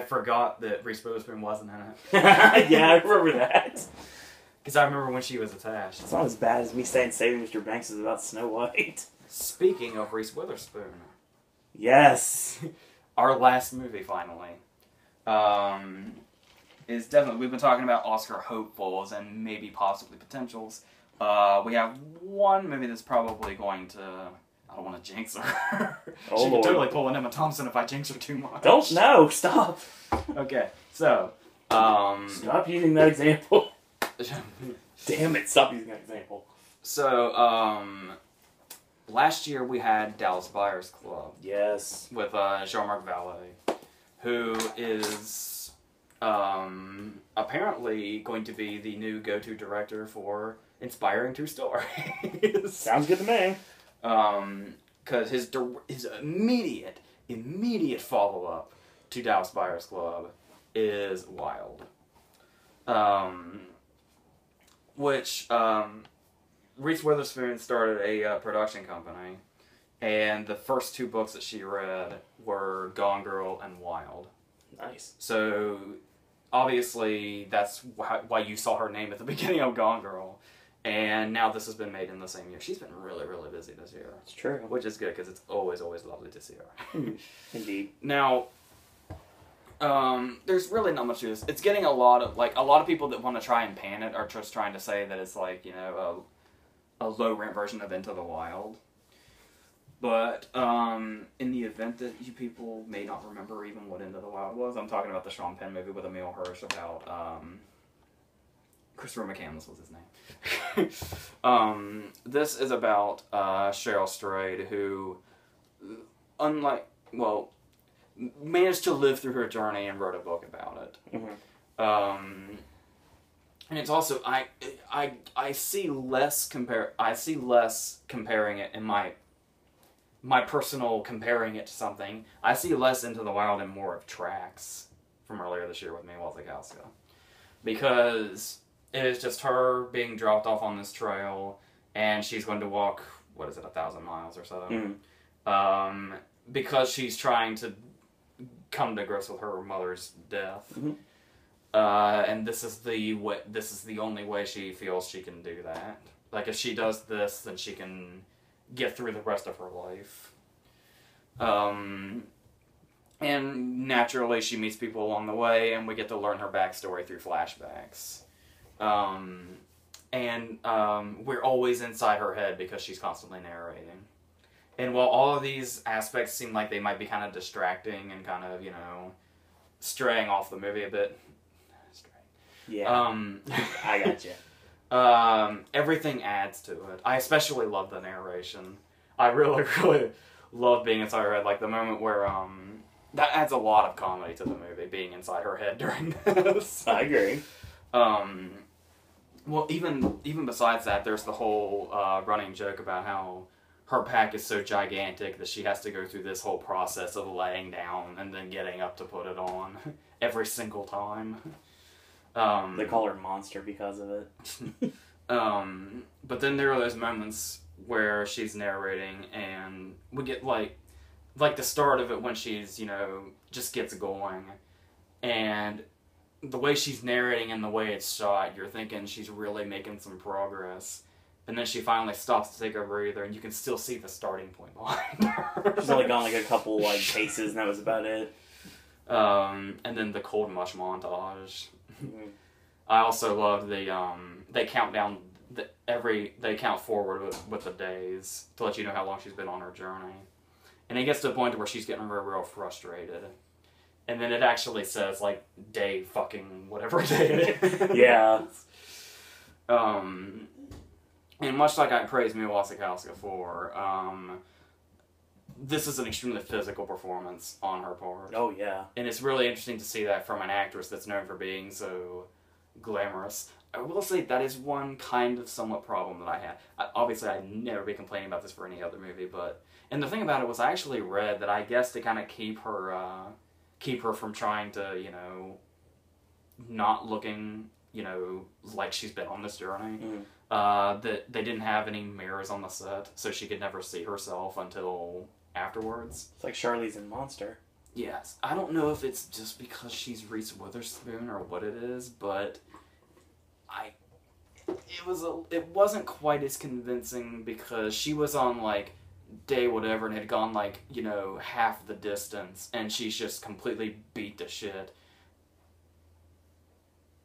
forgot that Reese Witherspoon wasn't in it. Yeah, I remember that. Because I remember when she was attached. It's not as bad as me saying Saving Mr. Banks is about Snow White. Speaking of Reese Witherspoon. Yes. Our last movie, finally. Is definitely... We've been talking about Oscar hopefuls and maybe possibly potentials. We have one movie that's probably going to... I don't want to jinx her. Oh, she Lord. could totally pull an Emma Thompson if I jinx her too much. Don't, no, stop. Okay, so... Stop using that example. Damn it, stop using that example. So, last year we had Dallas Buyers Club. Yes. With Jean-Marc Vallée, who is apparently going to be the new go-to director for inspiring true stories. Sounds good to me. Because his immediate follow-up to Dallas Buyers Club is Wild. Which Reese Witherspoon started a production company, and the first two books that she read were Gone Girl and Wild. Nice. So, obviously, that's why you saw her name at the beginning of Gone Girl. And now this has been made in the same year. She's been really, really busy this year. It's true. Which is good, because it's always, always lovely to see her. Indeed. Now, there's really not much to this. It's getting a lot of people that want to try and pan it are just trying to say that it's like, you know, a low-rent version of Into the Wild. But, in the event that you people may not remember even what Into the Wild was, I'm talking about the Sean Penn movie with Emil Hirsch about, Christopher McCandless was his name. This is about, Cheryl Strayed, who, managed to live through her journey and wrote a book about it. Mm-hmm. And it's also I see less comparing it in my personal comparing it to something. I see less Into the Wild and more of Tracks from earlier this year with Mia Wasikowska, because it is just her being dropped off on this trail, and she's going to walk 1,000 miles or so, because she's trying to come to grips with her mother's death. Mm-hmm. And this is the only way she feels she can do that. Like, if she does this, then she can get through the rest of her life. And naturally she meets people along the way, and we get to learn her backstory through flashbacks. We're always inside her head because she's constantly narrating. And while all of these aspects seem like they might be kind of distracting and kind of, you know, straying off the movie a bit. Yeah. I got you. Everything adds to it. I especially love the narration. I really, really love being inside her head. Like the moment where, that adds a lot of comedy to the movie, being inside her head during this. I agree. Well, even besides that, there's the whole, running joke about how her pack is so gigantic that she has to go through this whole process of laying down and then getting up to put it on every single time. They call her Monster because of it. But then there are those moments where she's narrating, and we get like the start of it when she's, you know, just gets going, and the way she's narrating and the way it's shot, you're thinking she's really making some progress. And then she finally stops to take a breather, and you can still see the starting point behind her. She's only gone like a couple paces, and that was about it. And then the cold mush montage. Mm-hmm. I also love they count down they count forward with the days to let you know how long she's been on her journey, and it gets to a point where she's getting real frustrated, and then it actually says like day fucking whatever day it is. Yeah. And much like I praised Mia Wasikowska for, this is an extremely physical performance on her part. Oh, yeah. And it's really interesting to see that from an actress that's known for being so glamorous. I will say that is one kind of somewhat problem that I had. Obviously, I'd never be complaining about this for any other movie, but... And the thing about it was I actually read that I guess to kind of keep her from trying to, you know, not looking, you know, like she's been on this journey... Mm-hmm. That they didn't have any mirrors on the set, so she could never see herself until afterwards. It's like Charlize in Monster. Yes. I don't know if it's just because she's Reese Witherspoon or what it is, but it wasn't quite as convincing because she was on like day whatever and had gone like, you know, half the distance and she's just completely beat to shit.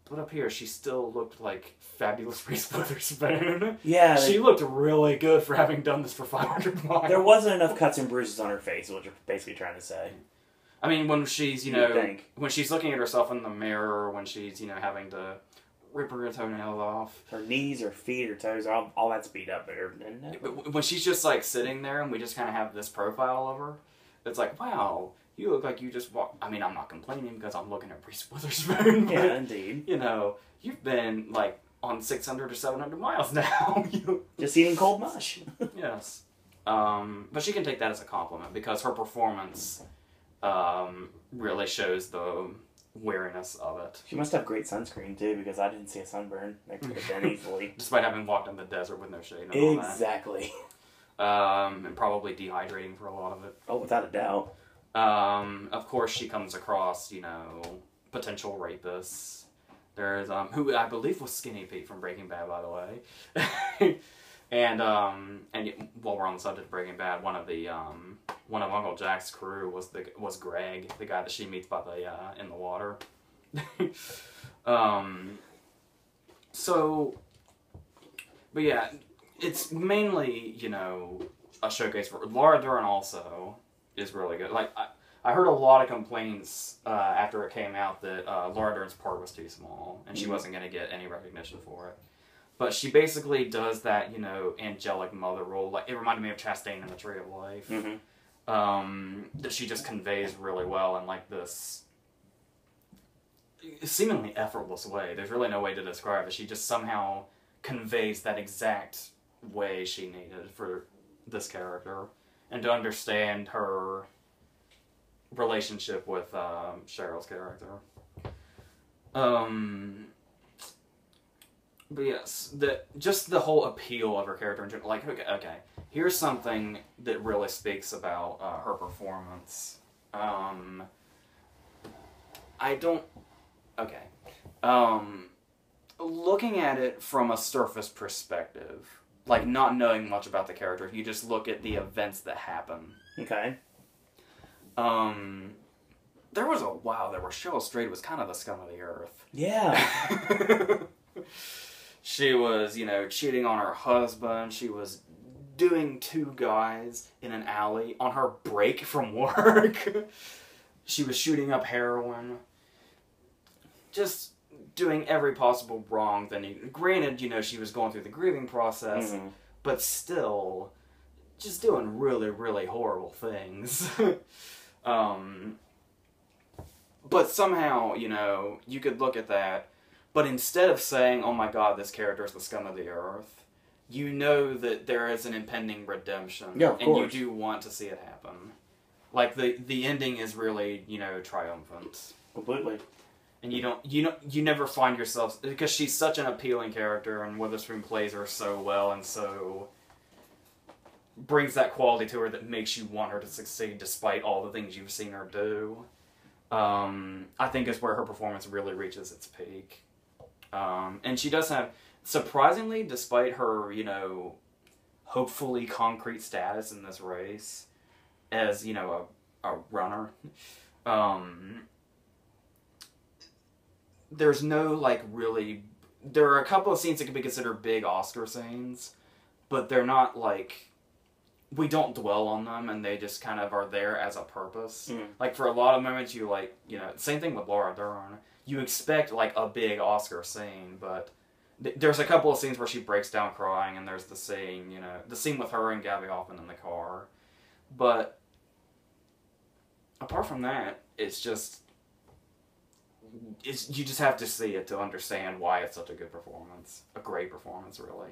But up here, she still looked like fabulous Reese Witherspoon. Yeah. She looked really good for having done this for 500 miles. There wasn't enough cuts and bruises on her face, is what you're basically trying to say. I mean, when she's, you know, when she's looking at herself in the mirror, when she's, you know, having to rip her toenails off. Her knees, her feet, her toes, all that's beat up. But when she's just, like, sitting there and we just kind of have this profile of her, it's like, wow, you look like you just walked... I mean, I'm not complaining because I'm looking at Reese Witherspoon. But, yeah, indeed. You know, you've been, like, on 600 or 700 miles now. Just eating cold mush. Yes. But she can take that as a compliment because her performance really shows the wariness of it. She must have great sunscreen, too, because I didn't see a sunburn. That could have been easily. Despite having walked in the desert with no shade and all that. Exactly. And probably dehydrating for a lot of it. Oh, without a doubt. Of course, she comes across, you know, potential rapists. There's, who I believe was Skinny Pete from Breaking Bad, by the way. and while we're on the subject of Breaking Bad, one of Uncle Jack's crew was Greg, the guy that she meets by the, in the water. But yeah, it's mainly, you know, a showcase for Laura Dern also is really good. Like, I heard a lot of complaints after it came out that Laura Dern's part was too small and she wasn't going to get any recognition for it. But she basically does that, you know, angelic mother role. Like, it reminded me of Chastain in The Tree of Life. That she just conveys really well in, like, this seemingly effortless way. There's really no way to describe it. She just somehow conveys that exact way she needed for this character. And to understand her relationship with Cheryl's character. But yes, just the whole appeal of her character in general. Like, okay, here's something that really speaks about her performance. Looking at it from a surface perspective, like not knowing much about the character, if you just look at the events that happen. Okay. There was a while there where Cheryl Strayed was kind of the scum of the earth. Yeah. She was, you know, cheating on her husband. She was doing two guys in an alley on her break from work. She was shooting up heroin. Just doing every possible wrong thing. Granted, you know, she was going through the grieving process, but still, just doing really, really horrible things. But somehow, you know, you could look at that, but instead of saying, oh my god, this character is the scum of the earth, you know that there is an impending redemption. Yeah, of course. And you do want to see it happen. Like, the ending is really, you know, triumphant. Completely. And you never find yourself, because she's such an appealing character, and Witherspoon plays her so well, and so brings that quality to her that makes you want her to succeed despite all the things you've seen her do. I think is where her performance really reaches its peak. And she does have, surprisingly, despite her, you know, hopefully concrete status in this race, as, you know, a runner, there's no, like, really... There are a couple of scenes that could be considered big Oscar scenes, but they're not, like... We don't dwell on them, and they just kind of are there as a purpose. Like, for a lot of moments, you, like, you know... Same thing with Laura Dern. You expect, like, a big Oscar scene, but... There's a couple of scenes where she breaks down crying, and there's the scene, you know... The scene with her and Gabby Hoffman in the car. But... Apart from that, it's just... you just have to see it to understand why it's such a good performance. A great performance, really.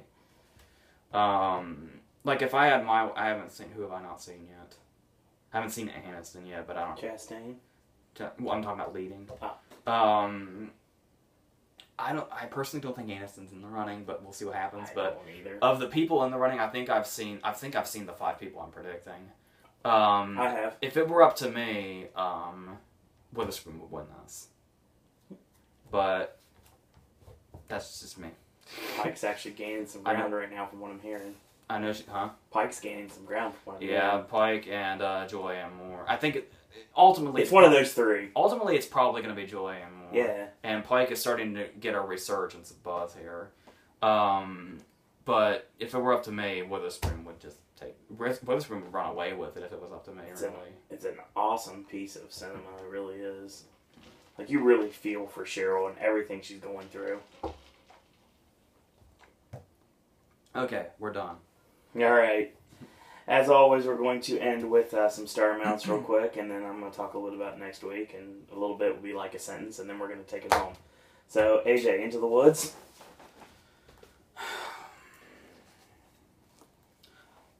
Like, if I had I haven't seen... Who have I not seen yet? I haven't seen Aniston yet, but I don't... Chastain? Well, I'm talking about leading. Oh. I personally don't think Aniston's in the running, but we'll see what happens. I But don't either. of the people in the running, I think I've seen the 5 people I'm predicting. I have. If it were up to me, Witherspoon would win this. But that's just me. Pike's actually gaining some ground right now from what I'm hearing. I know huh? Pike's gaining some ground from what I'm hearing. Yeah, Pike and Julianne Moore. I think ultimately... It's one of those three. Ultimately, it's probably going to be Julianne Moore. Yeah. And Pike is starting to get a resurgence of buzz here. But if it were up to me, Witherspoon would just Witherspoon would run away with it if it was up to me, really. It's an awesome piece of cinema, it really is. Like, you really feel for Cheryl and everything she's going through. Okay, we're done. Alright. As always, we're going to end with some star amounts real quick, and then I'm going to talk a little bit about next week, and a little bit will be like a sentence, and then we're going to take it home. So, AJ, Into the Woods?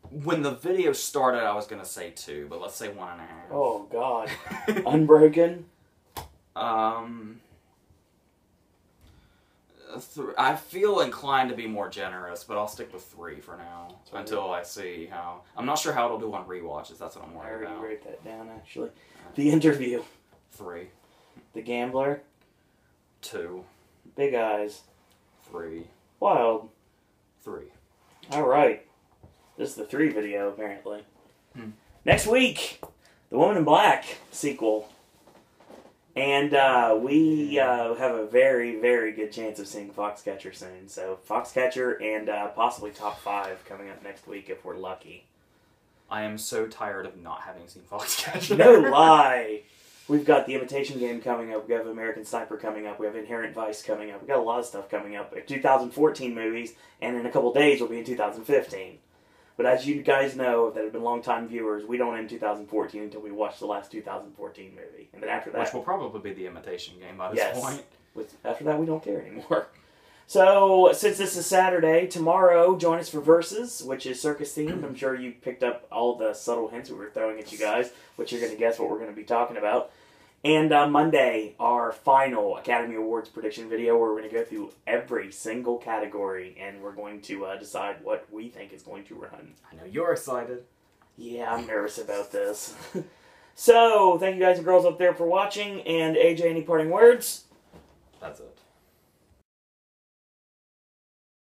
When the video started, I was going to say 2, but let's say 1.5. Oh, God. Unbroken? I feel inclined to be more generous, but I'll stick with 3 for now until I see how. I'm not sure how it'll do on rewatches. That's what I'm worried about. I already wrote that down, actually. The Interview? 3. The Gambler? 2. Big Eyes? 3. Wild? 3. Alright. This is the 3 video, apparently. Next week, The Woman in Black sequel. And we have a very, very good chance of seeing Foxcatcher soon. So, Foxcatcher and possibly Top 5 coming up next week if we're lucky. I am so tired of not having seen Foxcatcher. No lie! We've got The Imitation Game coming up. We have American Sniper coming up. We have Inherent Vice coming up. We've got a lot of stuff coming up. 2014 movies, and in a couple days we'll be in 2015. But as you guys know, that have been long-time viewers, we don't end 2014 until we watch the last 2014 movie. And then after that... Which will probably be The Imitation Game by this point. After that, we don't care anymore. So, since this is Saturday, tomorrow, join us for Versus, which is circus-themed. I'm sure you picked up all the subtle hints we were throwing at you guys, which you're going to guess what we're going to be talking about. And Monday, our final Academy Awards prediction video, where we're going to go through every single category, and we're going to decide what we think is going to run. I know you're excited. Yeah, I'm nervous about this. So, thank you guys and girls up there for watching, and AJ, any parting words? That's it.